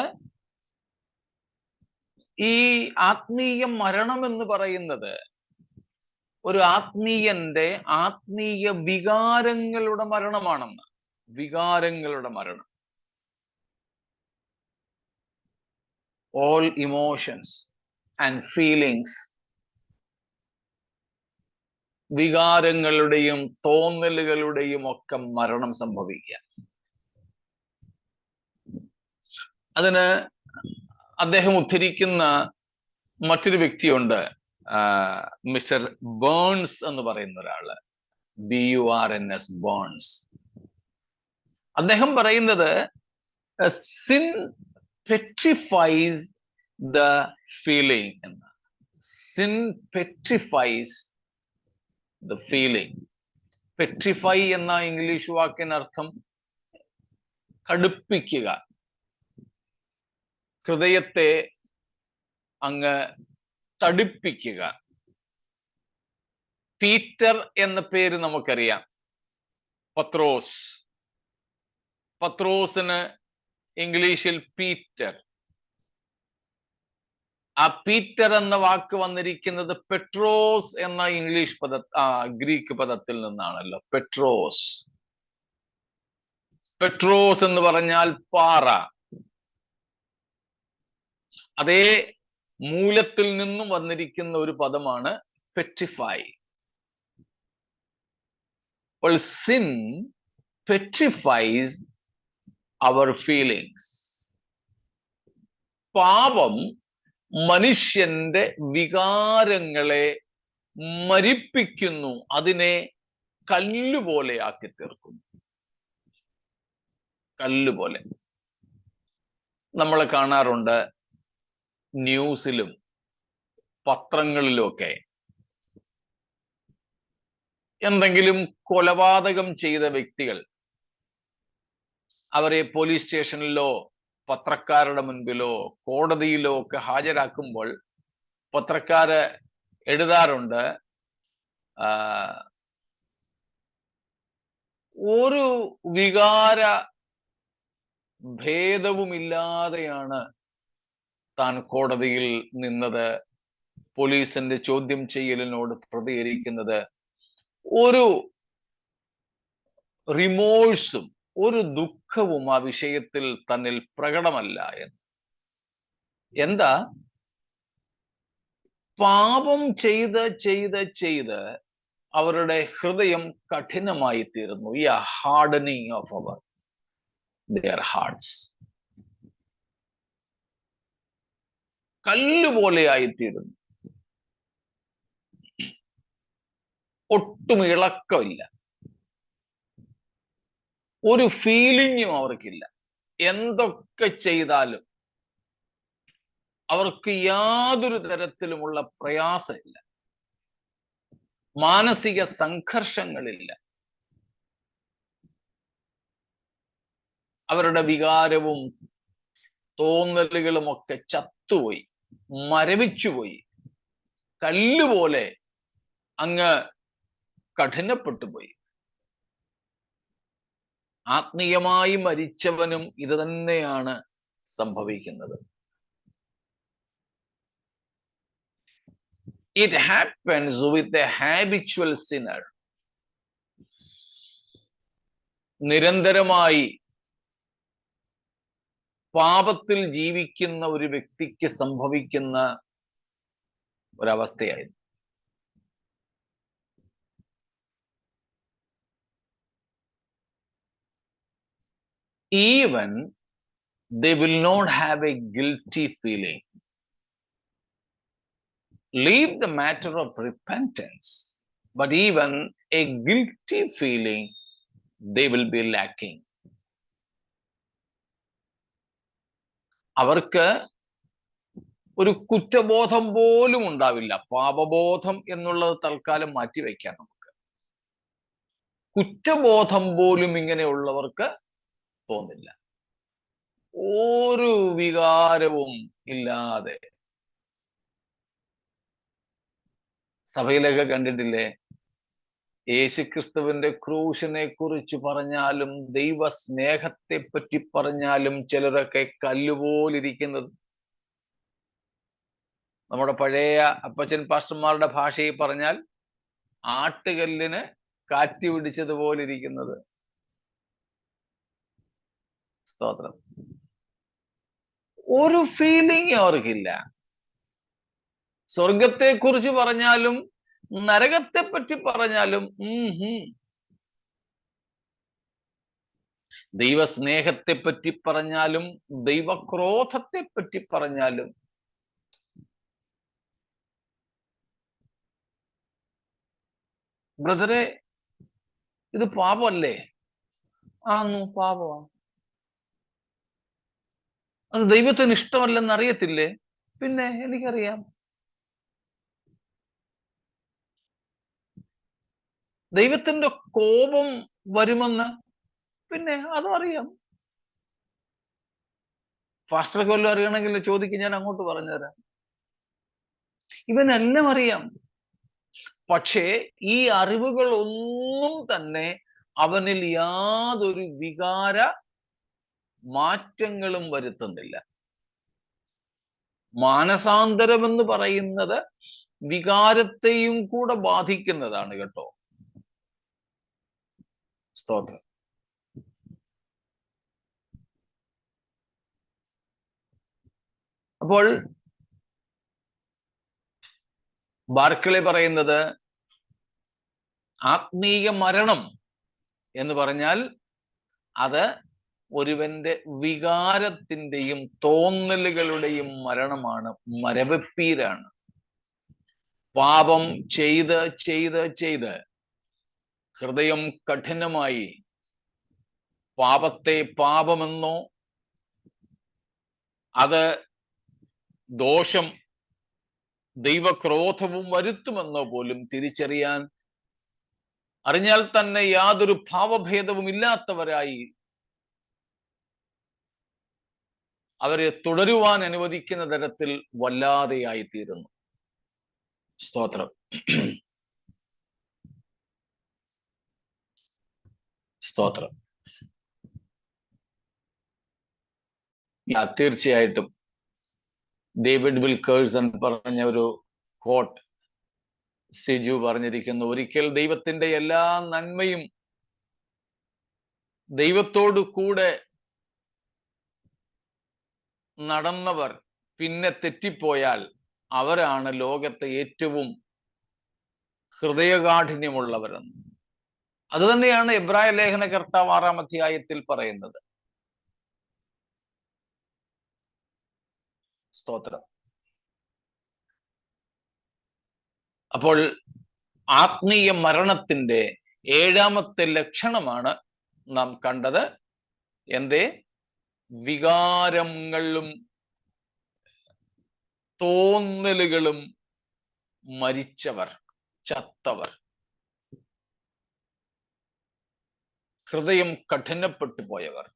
ഈ ആത്മീയ മരണം എന്ന് പറയുന്നത് ഒരു ആത്മീയന്റെ ആത്മീയ വികാരങ്ങളുടെ മരണമാണെന്ന്. വികാരങ്ങളുടെ മരണം. ഓൾ ഇമോഷൻസ് ആൻഡ് ഫീലിങ്സ്, വികാരങ്ങളുടെയും തോന്നലുകളുടെയും ഒക്കെ മരണം സംഭവിക്കുക. അതിന് അദ്ദേഹം ഉദ്ധരിക്കുന്ന മറ്റൊരു വ്യക്തിയുണ്ട്, മിസ്റ്റർ ബേൺസ് എന്ന് പറയുന്ന ഒരാള്, BURNS, ബേൺസ്. അദ്ദേഹം പറയുന്നത് സിൻ പെട്രിഫൈസ് ദ ഫീലിംഗ് എന്ന്. Sin പെട്രിഫൈസ് the feeling. പെട്രിഫൈ എന്ന ഇംഗ്ലീഷ് വാക്കിനർത്ഥം കടുപ്പിക്കുക, ഹൃദയത്തെ അങ്ങ് തടിപ്പിക്കുക. പീറ്റർ എന്ന പേര് നമുക്കറിയാം. പത്രോസ്. പത്രോസിന് ഇംഗ്ലീഷിൽ പീറ്റർ. ആ പീറ്റർ എന്ന വാക്ക് വന്നിരിക്കുന്നത് പെട്രോസ് എന്ന ഇംഗ്ലീഷ് ഗ്രീക്ക് പദത്തിൽ നിന്നാണല്ലോ. പെട്രോസ്. പെട്രോസ് എന്ന് പറഞ്ഞാൽ പാറ. അതേ മൂലത്തിൽ നിന്നും വന്നിരിക്കുന്ന ഒരു പദമാണ് പെട്രിഫൈ. അപ്പോൾ sin petrifies our feelings. പാപം മനുഷ്യന്റെ വികാരങ്ങളെ മരിപ്പിക്കുന്നു, അതിനെ കല്ലുപോലെ ആക്കി തീർക്കുന്നു. കല്ലുപോലെ. നമ്മൾ കാണാറുണ്ട് ന്യൂസിലും പത്രങ്ങളിലുമൊക്കെ എന്തെങ്കിലും കൊലപാതകം ചെയ്ത വ്യക്തികൾ അവരെ പോലീസ് സ്റ്റേഷനിലോ പത്രക്കാരുടെ മുൻപിലോ കോടതിയിലോ ഒക്കെ ഹാജരാക്കുമ്പോൾ പത്രക്കാര് എഴുതാറുണ്ട്, ഒരു വികാര ഭേദവുമില്ലാതെയാണ് താൻ കോടതിയിൽ നിന്നത്, പോലീസിന്റെ ചോദ്യം ചെയ്യലിനോട് പ്രതികരിക്കുന്നത്, ഒരു റിമോഴ്സും ഒരു ദുഃഖവും ആ വിഷയത്തിൽ തന്നിൽ പ്രകടമല്ല എന്ന്. എന്താ? പാപം ചെയ്ത് അവരുടെ ഹൃദയം കഠിനമായി തീരുന്നു. ഈ ഹാർഡനിങ് ഓഫ് their hearts. കല്ലുപോലെ ആയിത്തീരുന്നു. ഒട്ടും ഇളക്കമില്ല, ഒരു ഫീലിങ്ങും അവർക്കില്ല. എന്തൊക്കെ ചെയ്താലും അവർക്ക് യാതൊരു തരത്തിലുമുള്ള പ്രയാസമില്ല, മാനസിക സംഘർഷങ്ങളില്ല. അവരുടെ വികാരവും തോന്നലുകളും ഒക്കെ ചത്തുപോയി, മരവിച്ചുപോയി, കല്ലുപോലെ അങ്ങ് കഠിനപ്പെട്ടുപോയി. ആത്മീയമായി മരിച്ചവനും ഇത് തന്നെയാണ് സംഭവിക്കുന്നത്. It happens with a habitual sinner. നിരന്തരമായി പാപത്തിൽ ജീവിക്കുന്ന ഒരു വ്യക്തിക്ക് സംഭവിക്കുന്ന ഒരവസ്ഥയായിരുന്നു. Even they will not have a guilty feeling. Leave the matter of repentance, but even a guilty feeling they will be lacking. അവർക്ക് ഒരു കുറ്റബോധം പോലും ഉണ്ടാവില്ല. പാപബോധം എന്നുള്ളത് തൽക്കാലം മാറ്റിവെക്കാം നമുക്ക്. കുറ്റബോധം പോലും ഇങ്ങനെയുള്ളവർക്ക് തോന്നില്ല. ഒരു വികാരവും ഇല്ലാതെ. സഭയിലൊക്കെ കണ്ടിട്ടില്ലേ, യേശുക്രിസ്തുവിന്റെ ക്രൂശിനെ കുറിച്ച് പറഞ്ഞാലും ദൈവ സ്നേഹത്തെ പറ്റി പറഞ്ഞാലും ചിലരൊക്കെ കല്ലുപോലിരിക്കുന്നത്. നമ്മുടെ പഴയ അപ്പച്ചൻ പാസ്റ്റർമാരുടെ ഭാഷയിൽ പറഞ്ഞാൽ ആട്ടുകല്ലിന് കാറ്റ് പിടിച്ചതുപോലെ ഇരിക്കുന്നത്. സ്തോത്രം. ഒരു ഫീലിംഗ് അവർക്കില്ല. സ്വർഗത്തെ കുറിച്ച് പറഞ്ഞാലും നരകത്തെ പറ്റി പറഞ്ഞാലും ദൈവസ്നേഹത്തെ പറ്റി പറഞ്ഞാലും ദൈവക്രോധത്തെ പറ്റി പറഞ്ഞാലും ബ്രദറെ, ഇത് പാപമല്ലേ? ആന്നു, പാപമാണ്. അത് ദൈവത്തിന് ഇഷ്ടമല്ലെന്ന് അറിയത്തില്ലേ? പിന്നെ എനിക്കറിയാം. ദൈവത്തിന്റെ കോപം വരുമെന്ന് പിന്നെ അതും അറിയാം. ഫാസ്റ്റർക്ക് വല്ലതും അറിയണമെങ്കിൽ ചോദിക്കും, ഞാൻ അങ്ങോട്ട് പറഞ്ഞുതരാം. ഇവനെല്ലാം അറിയാം. പക്ഷേ ഈ അറിവുകൾ ഒന്നും തന്നെ അവനിൽ യാതൊരു വികാര മാറ്റങ്ങളും വരുത്തുന്നില്ല. മാനസാന്തരം എന്ന് പറയുന്നത് വികാരത്തെയും കൂടെ ബാധിക്കുന്നതാണ് കേട്ടോ. സ്തോത്രം. അപ്പോൾ ബാർക്ലേ പറയുന്നത് ആത്മീയ മരണം എന്ന് പറഞ്ഞാൽ അത് ഒരുവന്റെ വികാരത്തിന്റെയും തോന്നലുകളുടെയും മരണമാണ്, മരവിപ്പീരാണ്. പാപം ചെയ്ത് ചെയ്ത് ചെയ്ത് ഹൃദയം കഠിനമായി പാപത്തെ പാപമെന്നോ അത് ദോഷം ദൈവക്രോധവും വരുത്തുമെന്നോ പോലും തിരിച്ചറിയാൻ, അറിഞ്ഞാൽ തന്നെ യാതൊരു ഭാവഭേദവും ഇല്ലാത്തവരായി അവരെ തുടരുവാൻ അനുവദിക്കുന്ന തരത്തിൽ വല്ലാതെയായി തീരുന്നു. സ്തോത്രം. സ്തോത്രം. തീർച്ചയായിട്ടും ഡേവിഡ് വിൽക്കേഴ്സൺ പറഞ്ഞ ഒരു കോട്ട് സിജു പറഞ്ഞിരിക്കുന്നു, ഒരിക്കൽ ദൈവത്തിന്റെ എല്ലാ നന്മയും ദൈവത്തോടു കൂടെ നടന്നവർ പിന്നെ തെറ്റിപ്പോയാൽ അവരാണ് ലോകത്തെ ഏറ്റവും ഹൃദയകാഠിന്യമുള്ളവരെന്ന്. അത് തന്നെയാണ് എബ്രായ ലേഖന കർത്താവ് 6-ാം അധ്യായത്തിൽ പറയുന്നത്. സ്തോത്രം. അപ്പോൾ ആത്മീയ മരണത്തിന്റെ 7ാമത്തെ ലക്ഷണമാണ് നാം കണ്ടത്. എന്തേ? വികാരങ്ങളും തോന്നലുകളും മരിച്ചവർ, ചത്തവർ, ഹൃദയം കഠിനപ്പെട്ടു പോയവർ,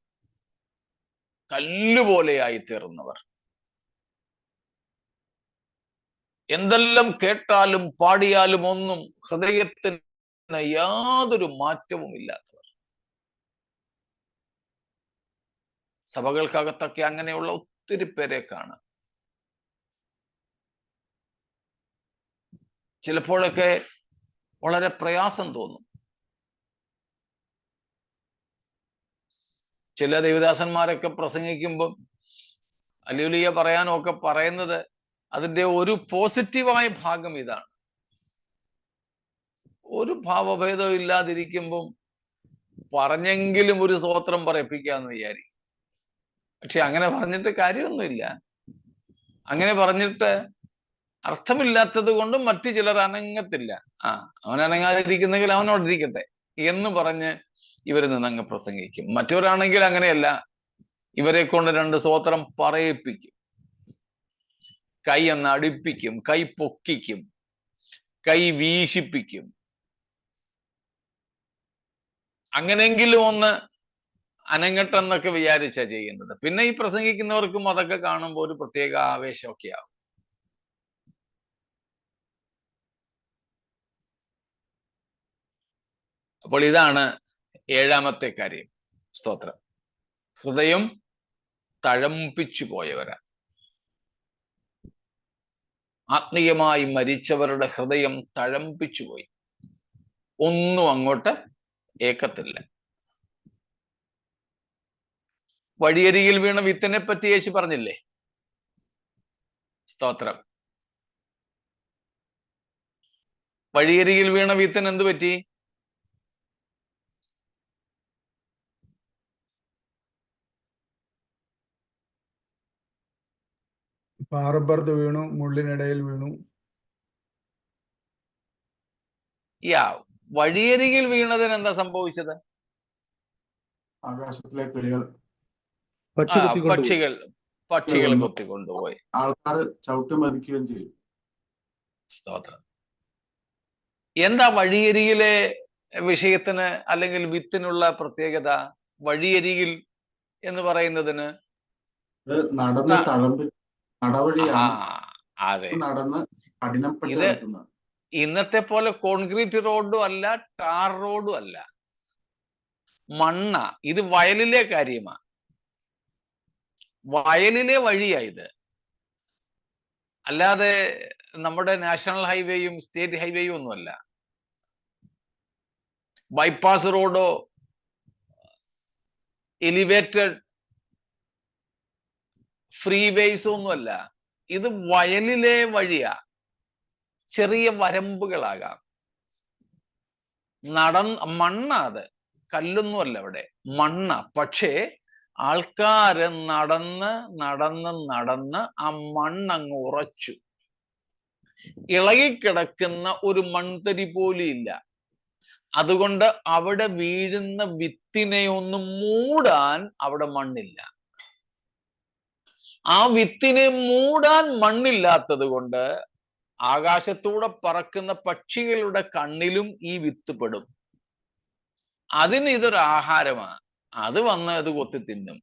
കല്ലുപോലെയായി തീർന്നവർ, എന്തെല്ലാം കേട്ടാലും പാടിയാലും ഒന്നും ഹൃദയത്തിന് യാതൊരു മാറ്റവും ഇല്ലാത്തവർ. സഭകൾക്കകത്തൊക്കെ അങ്ങനെയുള്ള ഒത്തിരി പേരെ കാണാം. ചിലപ്പോഴൊക്കെ വളരെ പ്രയാസം തോന്നും. ചില ദൈവദാസന്മാരൊക്കെ പ്രസംഗിക്കുമ്പോൾ ഹല്ലേലൂയ പറയാനും ഒക്കെ പറയുന്നത് അതിന്റെ ഒരു പോസിറ്റീവായ ഭാഗം ഇതാണ്. ഒരു ഭാവഭേദവും ഇല്ലാതിരിക്കുമ്പം പറഞ്ഞെങ്കിലും ഒരു സ്തോത്രം പറയിപ്പിക്കാന്ന് വിചാരിക്കും. പക്ഷെ അങ്ങനെ പറഞ്ഞിട്ട് കാര്യമൊന്നുമില്ല. അങ്ങനെ പറഞ്ഞിട്ട് അർത്ഥമില്ലാത്തത് കൊണ്ട് മറ്റു ചിലർ അനങ്ങത്തില്ല. അവൻ അനങ്ങാതിരിക്കുന്നെങ്കിൽ അവനോടിരിക്കട്ടെ എന്ന് പറഞ്ഞ് ഇവർ നിന്നങ്ങ് പ്രസംഗിക്കും. മറ്റവരാണെങ്കിൽ അങ്ങനെയല്ല, ഇവരെ കൊണ്ട് 2 സ്തോത്രം പറയിപ്പിക്കും, കൈ ഒന്ന് അടുപ്പിക്കും, കൈ പൊക്കിക്കും, കൈ വീശിപ്പിക്കും. അങ്ങനെങ്കിലും ഒന്ന് അനങ്ങട്ടെന്നൊക്കെ വിചാരിച്ചാ ചെയ്യുന്നത്. പിന്നെ ഈ പ്രസംഗിക്കുന്നവർക്കും അതൊക്കെ കാണുമ്പോൾ ഒരു പ്രത്യേക ആവേശമൊക്കെ ആവും. അപ്പോൾ ഇതാണ് 7ാമത്തെ കാര്യം. സ്തോത്രം. ഹൃദയം തഴമ്പിച്ചു പോയവരാ. ആത്മീയമായി മരിച്ചവരുടെ ഹൃദയം തഴമ്പിച്ചു പോയി, ഒന്നും അങ്ങോട്ട് ഏക്കത്തില്ല. വഴിയരികിൽ വീണ വിത്തിനെ പറ്റി യേശു പറഞ്ഞില്ലേ? സ്തോത്രം. വഴിയരികിൽ വീണ വിത്തിന് എന്ത് പറ്റി? പാറപ്പുറത്ത് വീണു, മുള്ളിനിടയിൽ വീണു. വഴിയരികിൽ വീണതിന് എന്താ സംഭവിച്ചത്? ആകാശത്തിലെ കിളികൾ, പക്ഷികൾ കൊത്തിക്കൊണ്ടുപോയി. ആൾക്കാർ ചവിട്ടി മരിക്കുകയും ചെയ്യും. സ്തോത്രം. എന്താ വഴിയരികിലെ വിഷയത്തിന് അല്ലെങ്കിൽ വിത്തിനുള്ള പ്രത്യേകത? വഴിയരികിൽ എന്ന് പറയുന്നതിന് ഇത് നടന്ന് ത- തഴമ്പ് ആ നടവഴിയാണ്. അതെ, നടന്ന് കഠിനപ്പെട്ട് ഇത് കിടക്കുന്നത്. ഇന്നത്തെ പോലെ കോൺക്രീറ്റ് റോഡും അല്ല, ടാർ റോഡും അല്ല, മണ്ണ. ഇത് വയലിലെ കാര്യമാ, വയലിലെ വഴിയാ ഇത്. അല്ലാതെ നമ്മുടെ നാഷണൽ ഹൈവേയും സ്റ്റേറ്റ് ഹൈവേയും ഒന്നുമല്ല. ബൈപ്പാസ് റോഡോ എലിവേറ്റഡ് ഫ്രീ വേസോ ഒന്നുമല്ല. ഇത് വയലിലെ വഴിയാ. ചെറിയ വരമ്പുകളാകാം. മണ്ണാത്, കല്ലൊന്നുമല്ല അവിടെ, മണ്ണ. പക്ഷേ ആൾക്കാര് നടന്ന് നടന്ന് നടന്ന് ആ മണ്ണങ്ങ് ഉറച്ചു. ഇളകിക്കിടക്കുന്ന ഒരു മൺതരി പോലും ഇല്ല. അതുകൊണ്ട് അവിടെ വീഴുന്ന വിത്തിനെ ഒന്ന് മൂടാൻ അവിടെ മണ്ണില്ല. ആ വിത്തിനെ മൂടാൻ മണ്ണില്ലാത്തത് കൊണ്ട് ആകാശത്തൂടെ പറക്കുന്ന പക്ഷികളുടെ കണ്ണിലും ഈ വിത്ത് പെടും. അതിന് ഇതൊരു ആഹാരമാണ്. അത് വന്ന് അത് കൊത്തി തിന്നും.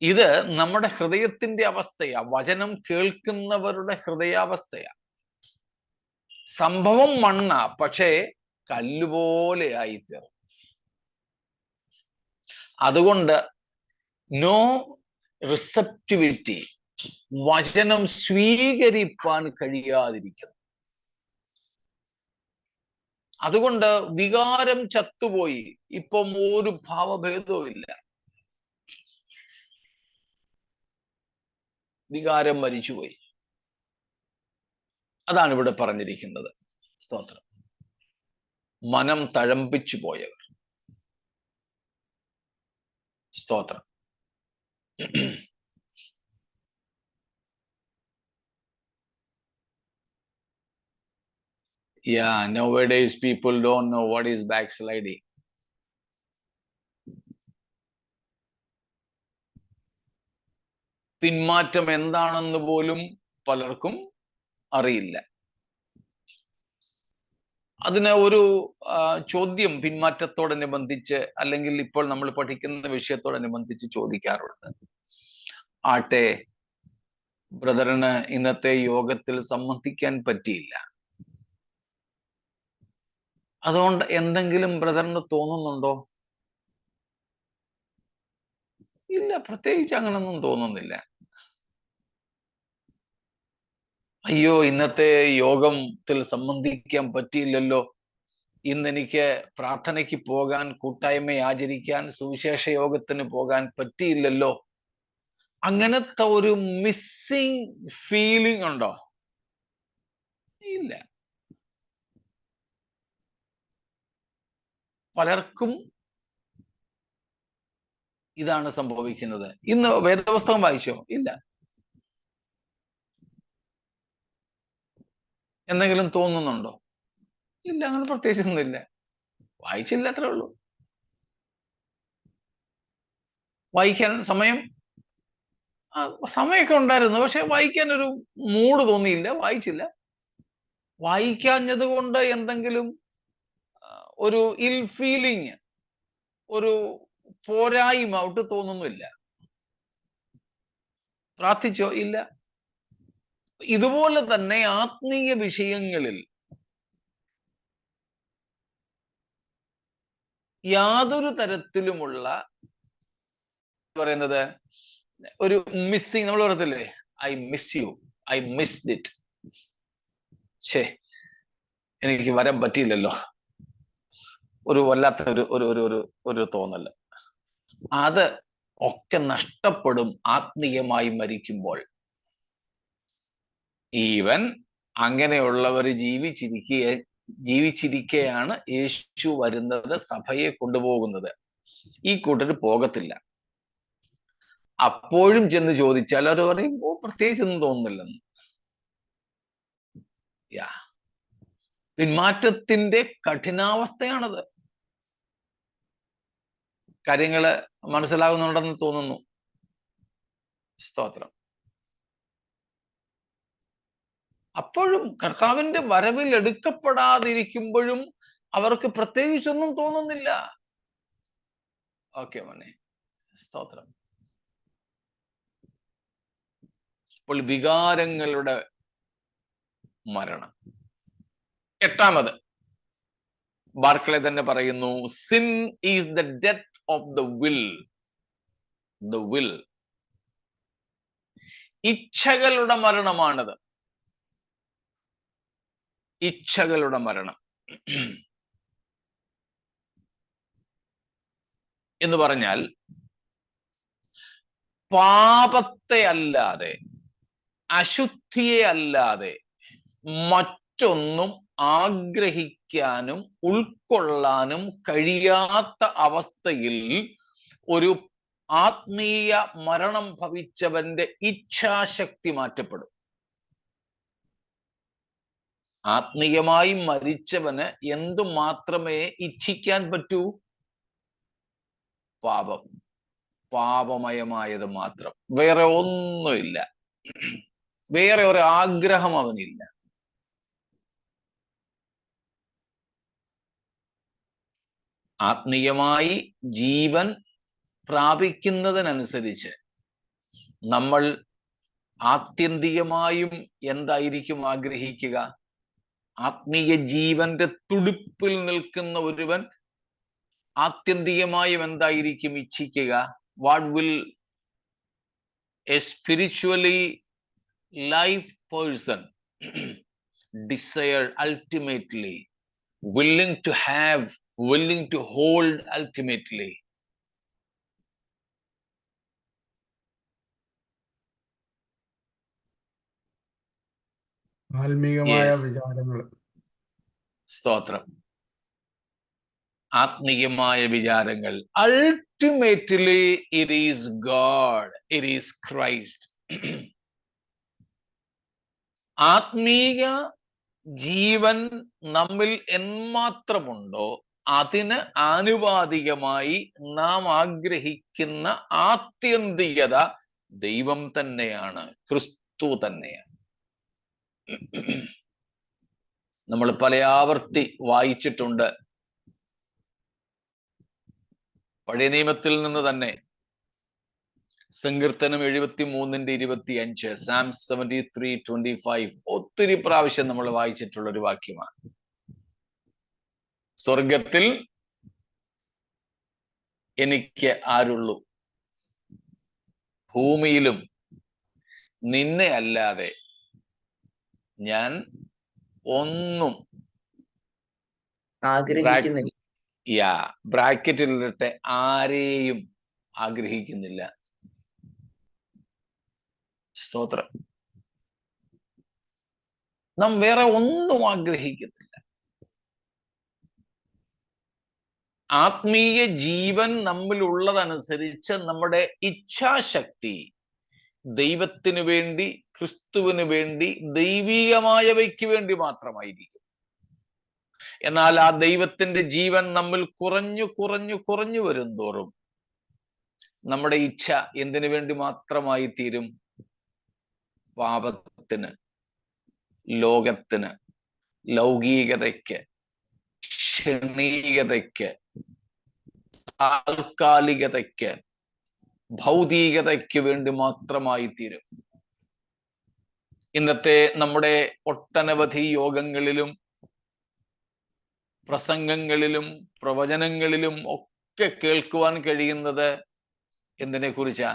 ഇത് നമ്മുടെ ഹൃദയത്തിന്റെ അവസ്ഥയാ, വചനം കേൾക്കുന്നവരുടെ ഹൃദയാവസ്ഥയാ. സംഭവം മണ്ണ, പക്ഷേ കല്ലുപോലെ ആയിത്തീർന്നു. അതുകൊണ്ട് നോ റിസപ്റ്റിവിറ്റി, വചനം സ്വീകരിപ്പാൻ കഴിയാതിരിക്കുന്നു. അതുകൊണ്ട് വികാരം ചത്തുപോയി. ഇപ്പം ഒരു ഭാവഭേദവും ഇല്ല. വികാരം മരിച്ചുപോയി. അതാണ് ഇവിടെ പറഞ്ഞിരിക്കുന്നത്. സ്തോത്രം. മനം തഴമ്പിച്ചു പോയവർ. സ്തോത്രം. Yeah, nowadays people don't know what is backsliding. പിന്മാറ്റം എന്താണെന്ന് പോലും പലർക്കും അറിയില്ല. അതിന് ഒരു ചോദ്യം പിന്മാറ്റത്തോടനുബന്ധിച്ച്, അല്ലെങ്കിൽ ഇപ്പോൾ നമ്മൾ പഠിക്കുന്ന വിഷയത്തോടനുബന്ധിച്ച് ചോദിക്കാറുണ്ട്. ആട്ടെ, ബ്രദറിന് ഇന്നത്തെ യോഗത്തിൽ സംബന്ധിക്കാൻ പറ്റിയില്ല, അതുകൊണ്ട് എന്തെങ്കിലും ബ്രദറിന് തോന്നുന്നുണ്ടോ? ഇല്ല, പ്രത്യേകിച്ച് അങ്ങനൊന്നും തോന്നുന്നില്ല. അയ്യോ, ഇന്നത്തെ യോഗത്തിൽ സംബന്ധിക്കാൻ പറ്റിയില്ലല്ലോ, ഇന്നെനിക്ക് പ്രാർത്ഥനയ്ക്ക് പോകാൻ, കൂട്ടായ്മ ആചരിക്കാൻ, സുവിശേഷ യോഗത്തിന് പോകാൻ പറ്റിയില്ലല്ലോ, അങ്ങനത്തെ ഒരു മിസ്സിങ് ഫീലിംഗ് ഉണ്ടോ? ഇല്ല. പലർക്കും ഇതാണ് സംഭവിക്കുന്നത്. ഇന്ന് വേദപുസ്തകം വായിച്ചോ? ഇല്ല. എന്തെങ്കിലും തോന്നുന്നുണ്ടോ? ഇല്ല, അങ്ങനെ പ്രത്യേകിച്ചൊന്നുമില്ല. വായിച്ചില്ല, അത്രേ ഉള്ളൂ. വായിക്കാൻ സമയമൊക്കെ ഉണ്ടായിരുന്നു, പക്ഷെ വായിക്കാൻ ഒരു മൂഡ് തോന്നിയില്ല, വായിച്ചില്ല. വായിക്കാഞ്ഞത് കൊണ്ട് എന്തെങ്കിലും ഒരു ഇൽ ഫീലിംഗ്, ഒരു പോരായ്മ ഒട്ട് തോന്നുന്നില്ല. പ്രാർത്ഥിച്ചോ? ഇല്ല. ഇതുപോലെ തന്നെ ആത്മീയ വിഷയങ്ങളിൽ യാതൊരു തരത്തിലുമുള്ള പറയുന്നത് ഒരു മിസ്സിങ്, നമ്മൾ പറയത്തില്ലേ, I miss you, I missed it, ശേ എനിക്ക് വരാൻ പറ്റിയില്ലല്ലോ, ഒരു വല്ലാത്ത ഒരു തോന്നല്, അത് ഒക്കെ നഷ്ടപ്പെടും ആത്മീയമായി മരിക്കുമ്പോൾ. ഈവൻ അങ്ങനെയുള്ളവർ ജീവിച്ചിരിക്കെയാണ് യേശു വരുന്നത്, സഭയെ കൊണ്ടുപോകുന്നത്. ഈ കൂട്ടർ പോകത്തില്ല. അപ്പോഴും ചെന്ന് ചോദിച്ചാൽ അവർ പറയും, ഓ, പ്രത്യേകിച്ചൊന്നും തോന്നുന്നില്ലെന്ന്. പിന്മാറ്റത്തിന്റെ കഠിനാവസ്ഥയാണത്. കാര്യങ്ങള് മനസ്സിലാകുന്നുണ്ടെന്ന് തോന്നുന്നു. സ്തോത്രം. അപ്പോഴും കർത്താവിന്റെ വരവിൽ എടുക്കപ്പെടാതിരിക്കുമ്പോഴും അവർക്ക് പ്രത്യേകിച്ചൊന്നും തോന്നുന്നില്ല. ഓക്കെ മോനെ, സ്തോത്രം. അപ്പോൾ വികാരങ്ങളുടെ മരണം. എട്ടാമത് ബാർക്ലേ തന്നെ പറയുന്നു, sin is the death of the will. The will, ഇച്ഛകളുടെ മരണമാണത്. ഇച്ഛകളുടെ മരണം എന്ന് പറഞ്ഞാൽ പാപത്തെ അല്ലാതെ, അശുദ്ധിയെ അല്ലാതെ മറ്റൊന്നും ആഗ്രഹിക്കാനും ഉൾക്കൊള്ളാനും കഴിയാത്ത അവസ്ഥയിൽ ഒരു ആത്മീയ മരണം ഭവിച്ചവന്റെ ഇച്ഛാശക്തി മാറ്റപ്പെടും. ആത്മീയമായി മരിച്ചവന് എന്തു മാത്രമേ ഇച്ഛിക്കാൻ പറ്റൂ? പാപം, പാപമയമായത് മാത്രം. വേറെ ഒന്നുമില്ല. വേറെ ഒരു ആഗ്രഹം അവനില്ല. ആത്മീയമായി ജീവൻ പ്രാപിക്കുന്നതിനനുസരിച്ച് നമ്മൾ ആത്യന്തികമായും എന്തായിരിക്കും ആഗ്രഹിക്കുക? ആത്മീയ ജീവന്റെ തുടിപ്പിൽ നിൽക്കുന്ന ഒരുവൻ ആത്യന്തികമായും എന്തായിരിക്കും ഇച്ഛിക്കുക? What will a spiritually life person desire ultimately, willing to have, willing to hold ultimately? ആത്മീയമായ Yes. വിചാരങ്ങൾ. സ്തോത്രം. ആത്മീയമായ വിചാരങ്ങൾ. Ultimately it is God, it is Christ. ആത്മീയ ജീവൻ നമ്മിൽ എന്മാത്രമുണ്ടോ അതിന് ആനുപാതികമായി നാം ആഗ്രഹിക്കുന്ന ആത്യന്തികത ദൈവം തന്നെയാണ്, ക്രിസ്തു തന്നെയാണ്. നമ്മൾ പല ആവർത്തി വായിച്ചിട്ടുണ്ട്. പഴയ നിയമത്തിൽ നിന്ന് തന്നെ സങ്കീർത്തനം 73:25, സാം 73:25 ഒത്തിരി പ്രാവശ്യം നമ്മൾ വായിച്ചിട്ടുള്ള ഒരു വാക്യമാണ്. സ്വർഗത്തിൽ എനിക്ക് ആരുള്ളൂ, ഭൂമിയിലും നിന്നെ അല്ലാതെ ഞാൻ ഒന്നും ആഗ്രഹിക്കുന്നില്ല. ബ്രാക്കറ്റിലിട്ട് ആരെയും ആഗ്രഹിക്കുന്നില്ല. സ്തോത്രം. നാം വേറെ ഒന്നും ആഗ്രഹിക്കുന്നില്ല. ആത്മീയ ജീവൻ നമ്മിലുള്ളതനുസരിച്ച് നമ്മുടെ ഇച്ഛാശക്തി ദൈവത്തിനു വേണ്ടി, ക്രിസ്തുവിന് വേണ്ടി, ദൈവീകമായവയ്ക്ക് വേണ്ടി മാത്രമായിരിക്കും. എന്നാൽ ആ ദൈവത്തിന്റെ ജീവൻ നമ്മിൽ കുറഞ്ഞു കുറഞ്ഞു കുറഞ്ഞു വരും തോറും നമ്മുടെ ഇച്ഛ എന്തിനു വേണ്ടി മാത്രമായി തീരും? പാപത്തിന്, ലോകത്തിന്, ലൗകികതയ്ക്ക്, ക്ഷണീകതയ്ക്ക്, താൽക്കാലികതയ്ക്ക്, ഭൗതികതയ്ക്ക് വേണ്ടി മാത്രമായി തീരും. ഇന്നത്തെ നമ്മുടെ ഒട്ടനവധി യോഗങ്ങളിലും പ്രസംഗങ്ങളിലും പ്രവചനങ്ങളിലും ഒക്കെ കേൾക്കുവാൻ കഴിയുന്നത് എന്തിനെ കുറിച്ചാ?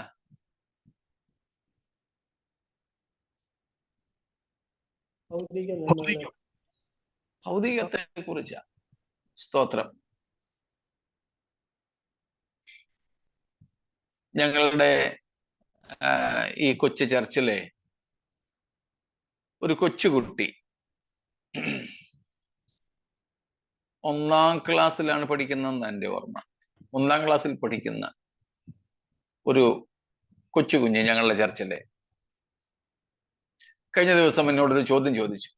ഭൗതികത്തെ കുറിച്ചാ. സ്തോത്രം. ഞങ്ങളുടെ ഈ കൊച്ചു ചർച്ചിലെ ഒരു കൊച്ചുകുട്ടി 1ാം ക്ലാസ്സിലാണ് പഠിക്കുന്നതെന്ന് എൻ്റെ ഓർമ്മ. 1ാം ക്ലാസ്സിൽ പഠിക്കുന്ന ഒരു കൊച്ചു കുഞ്ഞ് ഞങ്ങളുടെ ചർച്ചിലെ കഴിഞ്ഞ ദിവസം എന്നോടൊരു ചോദ്യം ചോദിച്ചു.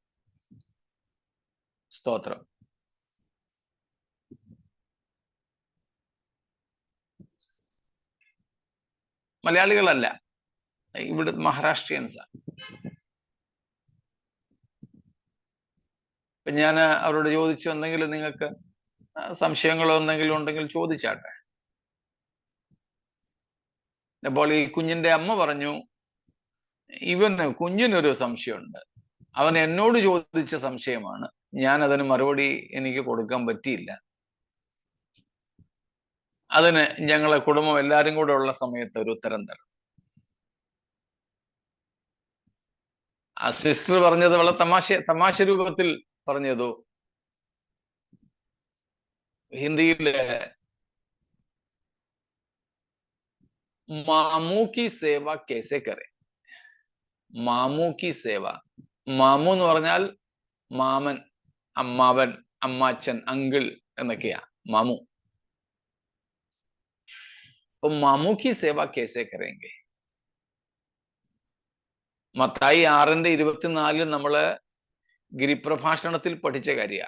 സ്തോത്രം. മലയാളികളല്ല, ഇവിടെ മഹാരാഷ്ട്രീയൻസാ. അപ്പൊ ഞാൻ അവരോട് ചോദിച്ചു, എന്തെങ്കിലും നിങ്ങൾക്ക് സംശയങ്ങളോ എന്തെങ്കിലും ഉണ്ടെങ്കിൽ ചോദിച്ചാട്ടെ. അപ്പോൾ ഈ കുഞ്ഞിന്റെ അമ്മ പറഞ്ഞു, കുഞ്ഞിനൊരു സംശയമുണ്ട്. അവൻ എന്നോട് ചോദിച്ച സംശയമാണ്. ഞാൻ അതിന് മറുപടി എനിക്ക് കൊടുക്കാൻ പറ്റിയില്ല. അതിന് ഞങ്ങളെ കുടുംബം എല്ലാരും കൂടെ ഉള്ള സമയത്ത് ഒരു ഉത്തരം തരണം. ആ സിസ്റ്റർ പറഞ്ഞത് വളരെ തമാശ രൂപത്തിൽ പറഞ്ഞതോ, ഹിന്ദിയില് മാമു കി സേവ കേസെ കരെ. മാമു കി സേവ. മാമു എന്ന് പറഞ്ഞാൽ മാമൻ, അമ്മാവൻ, അമ്മാച്ചൻ, അങ്കിൾ എന്നൊക്കെയാ മാമു. അപ്പൊ മാമു കി സേവ കേസെ കരേങ്കെ. മത്തായി 6:24 നമ്മള് ഗിരിപ്രഭാഷണത്തിൽ പഠിച്ച കാര്യ.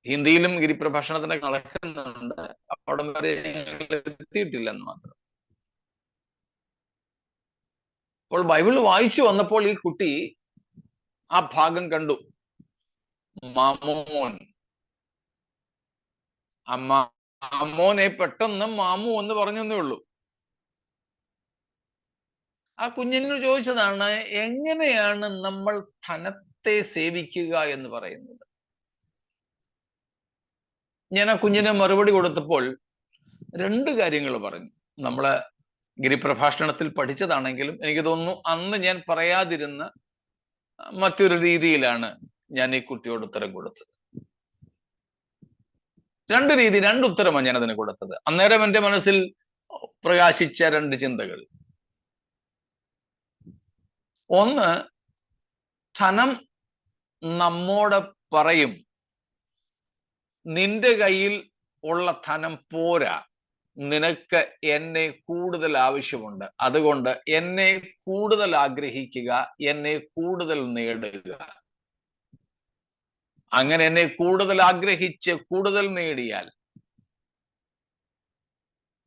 ഹിന്ദിയിലും ഗിരിപ്രഭാഷണത്തിന്റെ നടക്കുന്നുണ്ട്. അവിടെ വരെ എത്തിയിട്ടില്ലെന്ന് മാത്രം. അപ്പോൾ ബൈബിൾ വായിച്ചു വന്നപ്പോൾ ഈ കുട്ടി ആ ഭാഗം കണ്ടു. മാമോൻ, അമ്മോനെ പെട്ടെന്ന് മാമു എന്ന് പറഞ്ഞേ ഉള്ളൂ. ആ കുഞ്ഞിനോട് ചോദിച്ചതാണ്, എങ്ങനെയാണ് നമ്മൾ ധനത്തെ സേവിക്കുക എന്ന് പറയുന്നത്. ഞാൻ ആ കുഞ്ഞിന് മറുപടി കൊടുത്തപ്പോൾ 2 കാര്യങ്ങൾ പറഞ്ഞു. നമ്മള് ഗിരിപ്രഭാഷണത്തിൽ പഠിച്ചതാണെങ്കിലും എനിക്ക് തോന്നുന്നു അന്ന് ഞാൻ പറയാതിരുന്ന മറ്റൊരു രീതിയിലാണ് ഞാൻ ഈ കുട്ടിയോട് ഉത്തരം കൊടുത്തത്. 2 ഉത്തരമാണ് ഞാൻ അതിന് കൊടുത്തത്. അന്നേരം എൻ്റെ മനസ്സിൽ പ്രകാശിച്ച 2 ചിന്തകൾ. ഒന്ന്, ധനം നമ്മോട് പറയും, നിന്റെ കയ്യിൽ ഉള്ള ധനം പോരാ, നിനക്ക് എന്നെ കൂടുതൽ ആവശ്യമുണ്ട്, അതുകൊണ്ട് എന്നെ കൂടുതൽ ആഗ്രഹിക്കുക, എന്നെ കൂടുതൽ നേടുക. അങ്ങനെ എന്നെ കൂടുതൽ ആഗ്രഹിച്ച് കൂടുതൽ നേടിയാൽ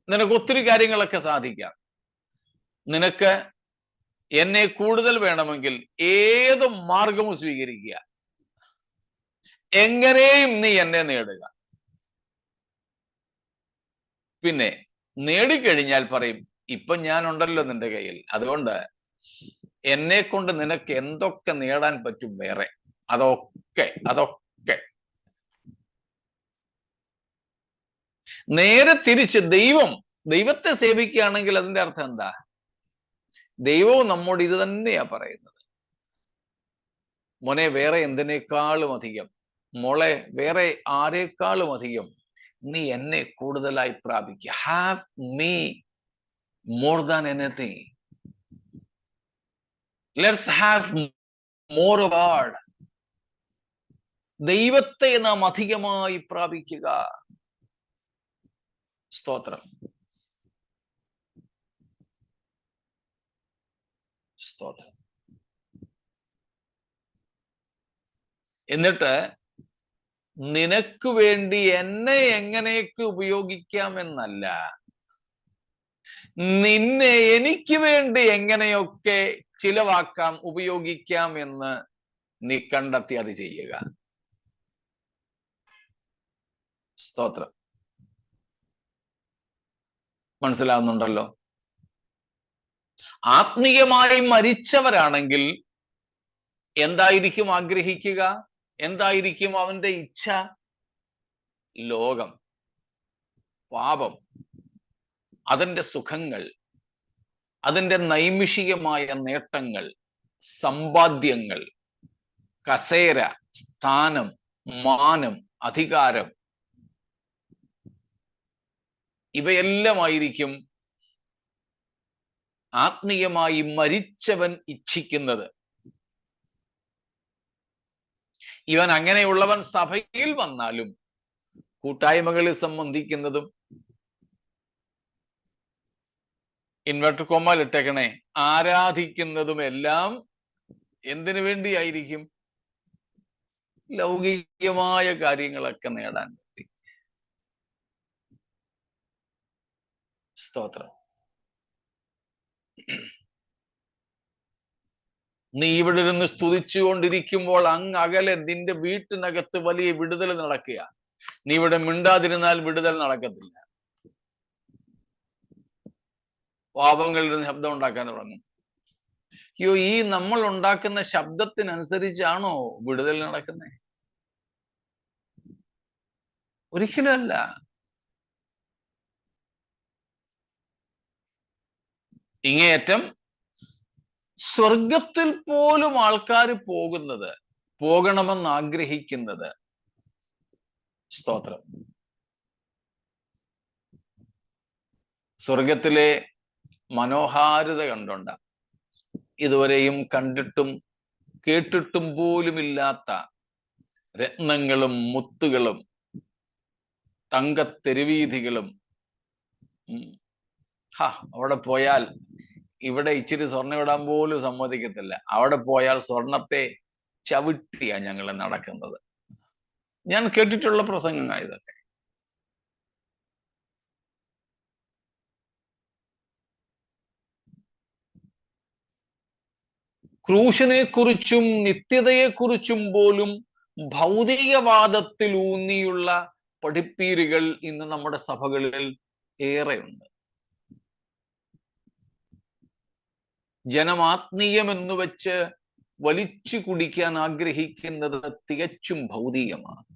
നിനക്ക് ഒത്തിരി കാര്യങ്ങളൊക്കെ സാധിക്കാം. നിനക്ക് എന്നെ കൂടുതൽ വേണമെങ്കിൽ ഏത് മാർഗവും സ്വീകരിക്കുക, എങ്ങനെയും നീ എന്നെ നേടുക. പിന്നെ നേടിക്കഴിഞ്ഞാൽ പറയും, ഇപ്പൊ ഞാനുണ്ടല്ലോ നിന്റെ കയ്യിൽ, അതുകൊണ്ട് എന്നെ കൊണ്ട് നിനക്ക് എന്തൊക്കെ നേടാൻ പറ്റും വേറെ, അതൊക്കെ നേരെ തിരിച്ച് ദൈവത്തെ സേവിക്കുകയാണെങ്കിൽ അതിന്റെ അർത്ഥം എന്താ? ദൈവവും നമ്മോട് ഇത് തന്നെയാ പറയുന്നത്. മോനെ, വേറെ എന്തിനേക്കാളും അധികം, മോളെ വേറെ ആരെക്കാളും അധികം നീ എന്നെ കൂടുതലായി പ്രാപിക്കുക. Have me more than anything. Let's have more of God. ദൈവത്തെ നാം അധികമായി പ്രാപിക്കുക. സ്തോത്രം, സ്തോത്രം. എന്നിട്ട് നിനക്ക് വേണ്ടി എന്നെ എങ്ങനെയൊക്കെ ഉപയോഗിക്കാമെന്നല്ല, നിന്നെ എനിക്ക് വേണ്ടി എങ്ങനെയൊക്കെ ചിലവാക്കാം, ഉപയോഗിക്കാം എന്ന് നീ കണ്ടെത്തി അത് ചെയ്യുക. സ്തോത്രം. മനസ്സിലാവുന്നുണ്ടല്ലോ? ആത്മീയമായി മരിച്ചവരാണെങ്കിൽ എന്തായിരിക്കും ആഗ്രഹിക്കുക? എന്തായിരിക്കും അവന്റെ ഇച്ഛ? ലോകം, പാപം, അതിൻ്റെ സുഖങ്ങൾ, അതിൻ്റെ നൈമിഷികമായ നേട്ടങ്ങൾ, സമ്പാദ്യങ്ങൾ, കസേര, സ്ഥാനം, മാനം, അധികാരം, ഇവയെല്ലാമായിരിക്കും ആത്മീയമായി മരിച്ചവൻ ഇച്ഛിക്കുന്നത്. ഇവൻ അങ്ങനെയുള്ളവൻ സഭയിൽ വന്നാലും കൂട്ടായ്മകളിൽ സംബന്ധിക്കുന്നതും, ഇൻവെർട്ടർ കോമയിൽ ഇട്ടേക്കണേ, ആരാധിക്കുന്നതും എല്ലാം എന്തിനു വേണ്ടിയായിരിക്കും? ലൗകികമായ കാര്യങ്ങളൊക്കെ നേടാൻ വേണ്ടി. സ്തോത്രം. നീ ഇവിടെ ഇരുന്ന് സ്തുതിച്ചുകൊണ്ടിരിക്കുമ്പോൾ അങ്ങ് അകലെ നിന്റെ വീട്ടിനകത്ത് വലിയ വിടുതൽ നടക്കുക. നീ ഇവിടെ മിണ്ടാതിരുന്നാൽ വിടുതൽ നടക്കത്തില്ല. പാപങ്ങളിൽ നിന്ന് ശബ്ദം ഉണ്ടാക്കാൻ തുടങ്ങും. അയ്യോ, ഈ നമ്മൾ ഉണ്ടാക്കുന്ന ശബ്ദത്തിനനുസരിച്ചാണോ വിടുതൽ നടക്കുന്നത്? ഒരിക്കലും അല്ല. ഇങ്ങേയറ്റം സ്വർഗത്തിൽ പോലും ആൾക്കാർ പോകണമെന്ന് ആഗ്രഹിക്കുന്നത്, സ്തോത്രം, സ്വർഗത്തിലെ മനോഹാരിത കണ്ടുണ്ട ഇതുവരെയും കണ്ടിട്ടും കേട്ടിട്ടും പോലുമില്ലാത്ത രത്നങ്ങളും മുത്തുകളും തങ്കത്തെരുവീഥികളും. അവിടെ പോയാൽ ഇവിടെ ഇച്ചിരി സ്വർണ്ണം ഇടാൻ പോലും സമ്മതിക്കത്തില്ല. അവിടെ പോയാൽ സ്വർണത്തെ ചവിട്ടിയാ ഞങ്ങൾ നടക്കുന്നത്. ഞാൻ കേട്ടിട്ടുള്ള പ്രസംഗങ്ങൾ ഇതൊക്കെ. ക്രൂശിനെ കുറിച്ചും നിത്യതയെക്കുറിച്ചും പോലും ഭൗതികവാദത്തിൽ ഊന്നിയുള്ള പഠിപ്പീരുകൾ ഇന്ന് നമ്മുടെ സഭകളിൽ ഏറെയുണ്ട്. ജനമാത്മീയമെന്ന് വെച്ച് വലിച്ചു കുടിക്കാൻ ആഗ്രഹിക്കുന്നത് തികച്ചും ഭൗതികമാണ്.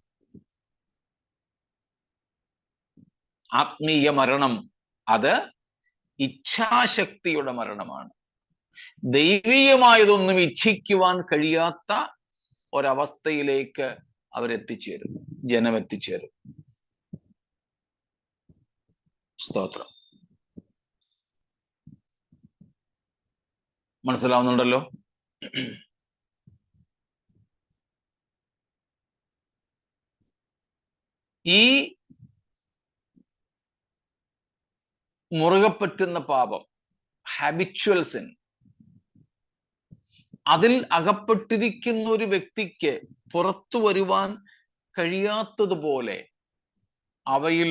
ആത്മീയ മരണം അത് ഇച്ഛാശക്തിയുടെ മരണമാണ്. ദൈവീയമായതൊന്നും ഇച്ഛിക്കുവാൻ കഴിയാത്ത ഒരവസ്ഥയിലേക്ക് അവരെത്തിച്ചേരും, ജനം എത്തിച്ചേരും. സ്തോത്രം. മനസ്സിലാവുന്നുണ്ടല്ലോ? ഈ മുറുകെ പറ്റുന്ന പാപം, ഹാബിച്വൽ സിൻ, അതിൽ അകപ്പെട്ടിരിക്കുന്ന ഒരു വ്യക്തിക്ക് പുറത്തു വരുവാൻ കഴിയാത്തതുപോലെ അവയിൽ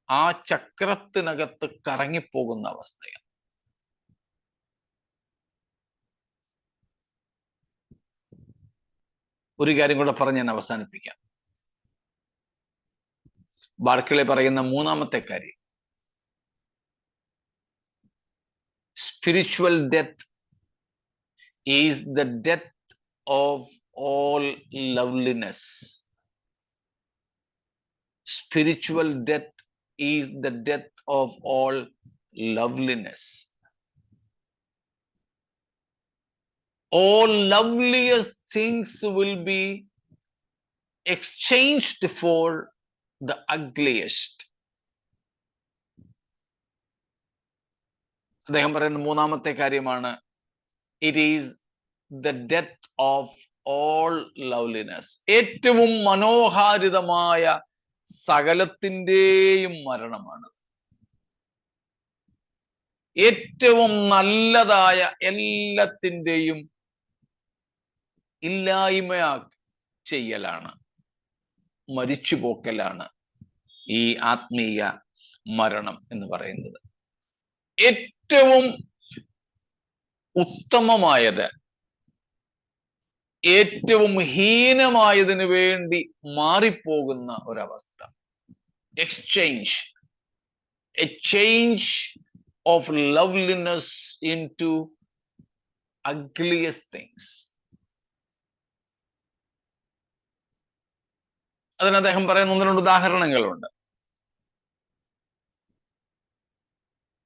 ആ ചക്രത്തിനകത്ത് കറങ്ങിപ്പോകുന്ന അവസ്ഥയാണ്. ഒരു കാര്യം കൂടെ പറഞ്ഞ് ഞാൻ അവസാനിപ്പിക്കാം. ബാർക്ലേ പറയുന്ന മൂന്നാമത്തെ കാര്യം, spiritual death is the death of all loveliness. Spiritual death is the death of all loveliness. All loveliest things will be exchanged for the ugliest. അദ്ദേഹം പറയുന്ന മൂന്നാമത്തെ കാര്യമാണ്, it is the death of all loveliness. ഏറ്റവും മനോഹാരിതമായ സകലത്തിൻ്റെയും മരണമാണ്. ഏറ്റവും നല്ലതായ എല്ലാത്തിൻ്റെയും ഇല്ലായ്മ ചെയ്യലാണ്, മരിച്ചുപോക്കലാണ് ഈ ആത്മീയ മരണം എന്ന് പറയുന്നത്. ഏറ്റവും ഉത്തമമായത് ഏറ്റവും ഹീനമായതിനു വേണ്ടി മാറിപ്പോകുന്ന ഒരവസ്ഥ. Exchange, a change of loveliness into ugliest things. അതിന് അദ്ദേഹം പറയുന്ന 1-2 ഉദാഹരണങ്ങളുണ്ട്.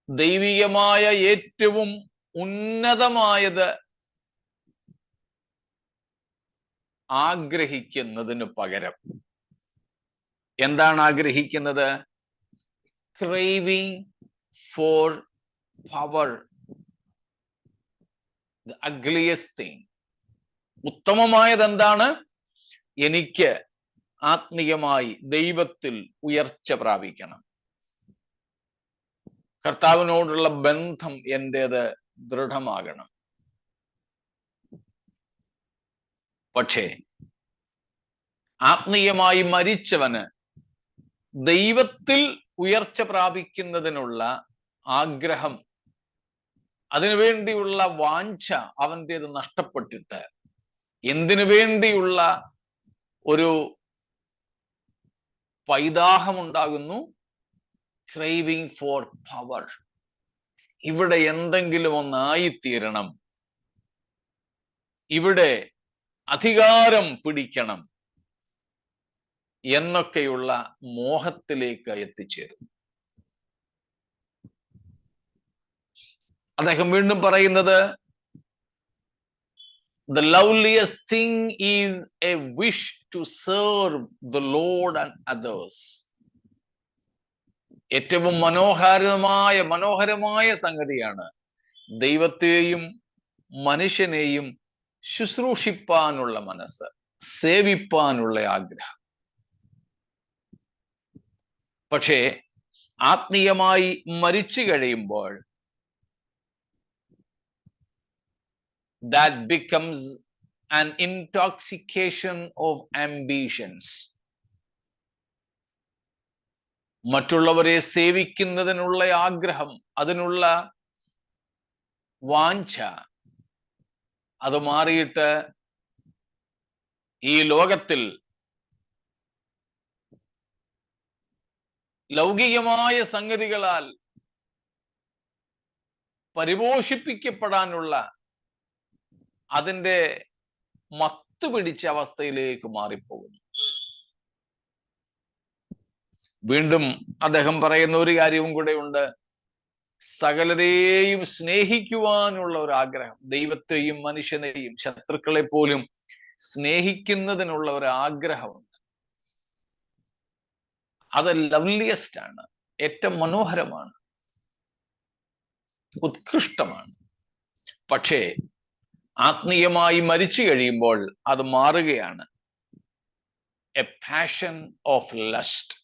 ദൈവികമായ ഏറ്റവും ഉന്നതമായത് ആഗ്രഹിക്കുന്നതിന് പകരം എന്താണ് ആഗ്രഹിക്കുന്നത്? Craving for power, the ugliest thing. ഉത്തമമായത് എന്താണ്? എനിക്ക് ആത്മീയമായി ദൈവത്തിൽ ഉയർച്ച പ്രാപിക്കണം, കർത്താവിനോടുള്ള ബന്ധം എൻ്റേത് ദൃഢമാകണം. പക്ഷേ ആത്മീയമായി മരിച്ചവന് ദൈവത്തിൽ ഉയർച്ച പ്രാപിക്കുന്നതിനുള്ള ആഗ്രഹം, അതിനുവേണ്ടിയുള്ള വാഞ്ച അവൻ്റേത് നഷ്ടപ്പെട്ടിട്ട് എന്തിനു വേണ്ടിയുള്ള ഒരു പൈതാഹമുണ്ടാകുന്നു? Craving for power. ഇവിടെ എന്തെങ്കിലും ഒന്നായിത്തീരണം, ഇവിടെ അധികാരം പിടിക്കണം എന്നൊക്കെയുള്ള മോഹത്തിലേക്ക് എത്തിച്ചേരും. അദ്ദേഹം വീണ്ടും പറയുന്നത്, the loveliest thing is a wish to serve the Lord and others. ഏറ്റവും മനോഹരമായ സംഗതിയാണ് ദൈവത്തെയും മനുഷ്യനെയും ശുശ്രൂഷിപ്പാനുള്ള മനസ്സ്, സേവിപ്പാനുള്ള ആഗ്രഹം. പക്ഷേ ആത്മീയമായി മരിച്ചു കഴിയുമ്പോൾ that becomes an intoxication of ambitions. മറ്റുള്ളവരെ സേവിക്കുന്നതിനുള്ള ആഗ്രഹം, അതിനുള്ള വാഞ്ച, അത് മാറിയിട്ട് ഈ ലോകത്തിൽ ലൗകികമായ സംഗതികളാൽ പരിപോഷിപ്പിക്കപ്പെടാനുള്ള അതിൻ്റെ മത്ത് പിടിച്ച അവസ്ഥയിലേക്ക് മാറിപ്പോകുന്നു. വീണ്ടും അദ്ദേഹം പറയുന്ന ഒരു കാര്യവും കൂടെ ഉണ്ട്, സകലരെയും സ്നേഹിക്കുവാനുള്ള ഒരു ആഗ്രഹം, ദൈവത്തെയും മനുഷ്യനെയും ശത്രുക്കളെ പോലും സ്നേഹിക്കുന്നതിനുള്ള ഒരു ആഗ്രഹമുണ്ട്. അത് ലവ്ലിയസ്റ്റ് ആണ്, ഏറ്റവും മനോഹരമാണ്, ഉത്കൃഷ്ടമാണ്. പക്ഷേ ആത്മീയമായി മരിച്ചു കഴിയുമ്പോൾ അത് മാറുകയാണ് എ പാഷൻ ഓഫ് ലസ്റ്റ്.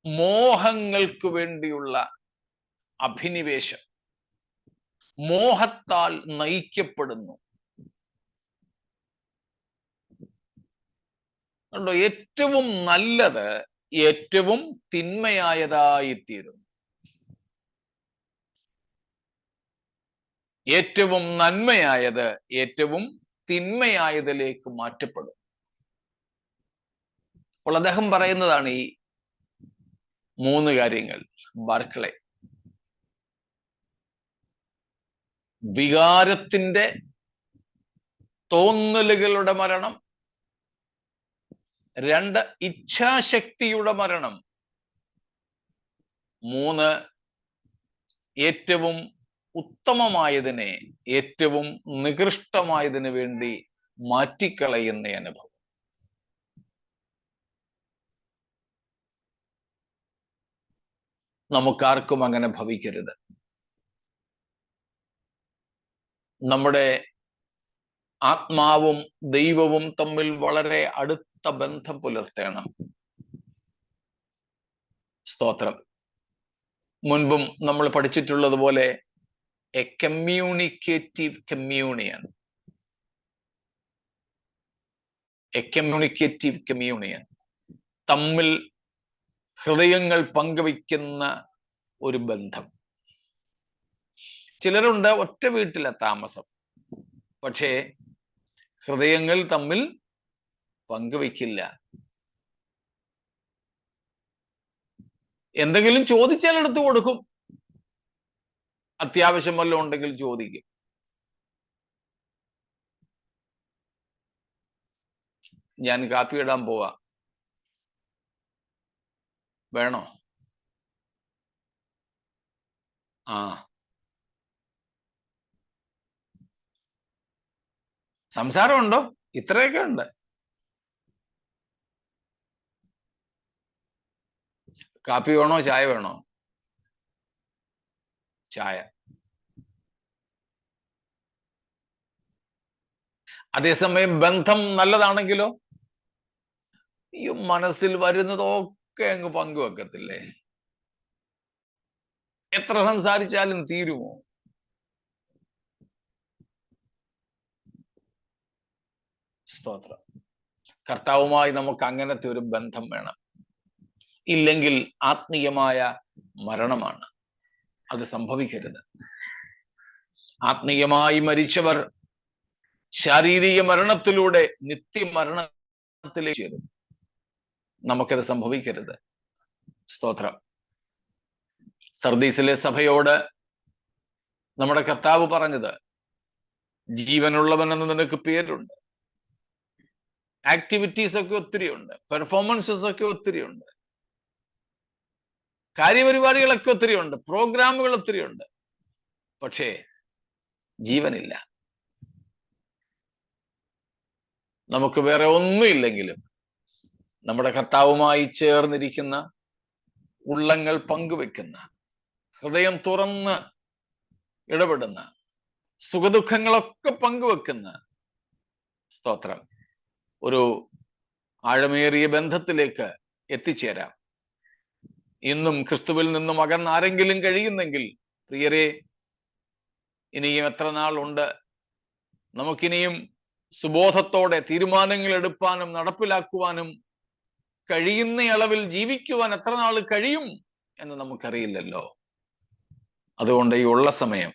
മോഹങ്ങൾക്ക് വേണ്ടിയുള്ള അഭിനിവേശം, മോഹത്താൽ നയിക്കപ്പെടുന്നു. കണ്ടോ, ഏറ്റവും നല്ലത് ഏറ്റവും തിന്മയായതായിത്തീരുന്നു, ഏറ്റവും നന്മയായത് ഏറ്റവും തിന്മയായതിലേക്ക് മാറ്റപ്പെടും. അപ്പോൾ അദ്ദേഹം പറയുന്നതാണ് ഈ 3 കാര്യങ്ങൾ. ബാർക്ലേ, വികാരത്തിന്റെ തോന്നലുകളുടെ മരണം, 2 ഇച്ഛാശക്തിയുടെ മരണം, 3 ഏറ്റവും ഉത്തമമായതിനെ ഏറ്റവും നികൃഷ്ടമായതിനു വേണ്ടി മാറ്റിക്കളയുന്ന അനുഭവം. നമുക്കാർക്കും അങ്ങനെ ഭവിക്കരുത്. നമ്മുടെ ആത്മാവും ദൈവവും തമ്മിൽ വളരെ അടുത്ത ബന്ധം പുലർത്തണം. സ്തോത്രം. മുൻപും നമ്മൾ പഠിച്ചിട്ടുള്ളത് പോലെ A communicative communion, A communicative communion, തമ്മിൽ ഹൃദയങ്ങൾ പങ്കുവയ്ക്കുന്ന ഒരു ബന്ധം. ചിലരുണ്ട് ഒറ്റ വീട്ടിലെ താമസം, പക്ഷേ ഹൃദയങ്ങൾ തമ്മിൽ പങ്കുവയ്ക്കില്ല. എന്തെങ്കിലും ചോദിച്ചാൽ എടുത്തു കൊടുക്കും, അത്യാവശ്യം വല്ലതും ഉണ്ടെങ്കിൽ ചോദിക്കും. ഞാൻ കാപ്പി ഇടാൻ പോവാ, വേണോ? ആ, സംസാരമുണ്ടോ? ഇത്രയൊക്കെ ഉണ്ട്. കാപ്പി വേണോ ചായ വേണോ? ചായ. അതേസമയം ബന്ധം നല്ലതാണെങ്കിലോ ഈ മനസ്സിൽ വരുന്നതൊക്കെ അങ്ങ് പങ്കുവെക്കത്തില്ലേ? എത്ര സംസാരിച്ചാലും തീരുമോ? സ്തോത്രം. കർത്താവുമായി നമുക്ക് അങ്ങനത്തെ ഒരു ബന്ധം വേണം. ഇല്ലെങ്കിൽ ആത്മീയമായ മരണമാണ്. അത് സംഭവിക്കരുത്. ആത്മീയമായി മരിച്ചവർ ശാരീരിക മരണത്തിലൂടെ നിത്യമരണത്തിലേക്ക് ചേരും. നമുക്കത് സംഭവിക്കരുത്. സ്തോത്രം. സർദീസിലെ സഭയോട് നമ്മുടെ കർത്താവ് പറഞ്ഞത്, ജീവനുള്ളവൻ എന്ന് നിനക്ക് പേരുണ്ട്, ആക്ടിവിറ്റീസ് ഒക്കെ ഒത്തിരി ഉണ്ട്, പെർഫോമൻസസ് ഒക്കെ ഒത്തിരി ഉണ്ട്, കാര്യപരിപാടികളൊക്കെ ഒത്തിരി ഉണ്ട്, പ്രോഗ്രാമുകൾ ഒത്തിരി ഉണ്ട്, പക്ഷേ ജീവനില്ല. നമുക്ക് വേറെ ഒന്നുമില്ലെങ്കിലും നമ്മുടെ കർത്താവുമായി ചേർന്നിരിക്കുന്ന, ഉള്ളങ്ങൾ പങ്കുവെക്കുന്ന, ഹൃദയം തുറന്ന് ഇടപെടുന്ന, സുഖദുഃഖങ്ങളൊക്കെ പങ്കുവെക്കുന്ന, സ്തോത്രം, ഒരു ആഴമേറിയ ബന്ധത്തിലേക്ക് എത്തിച്ചേരാം. ഇന്നും ക്രിസ്തുവിൽ നിന്നും അകന്ന് ആരെങ്കിലും കഴിയുന്നെങ്കിൽ, പ്രിയരെ, ഇനിയും എത്ര നാളുണ്ട്? നമുക്കിനിയും സുബോധത്തോടെ തീരുമാനങ്ങൾ എടുപ്പാനും നടപ്പിലാക്കുവാനും കഴിയുന്ന അളവിൽ ജീവിക്കുവാൻ എത്ര നാൾ കഴിയും എന്ന് നമുക്കറിയില്ലല്ലോ. അതുകൊണ്ട് ഈ ഉള്ള സമയം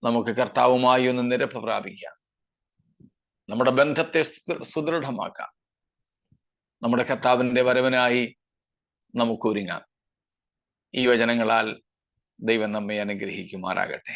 നമുക്ക് കർത്താവുമായി ഒന്ന് നിരപ്പ് പ്രാപിക്കാം, നമ്മുടെ ബന്ധത്തെ സുദൃഢമാക്കാം, നമ്മുടെ കർത്താവിൻ്റെ വരവിനായി നമുക്ക് ഒരുങ്ങാം. ഈ വചനങ്ങളാൽ ദൈവം നമ്മെ അനുഗ്രഹിക്കുമാറാകട്ടെ.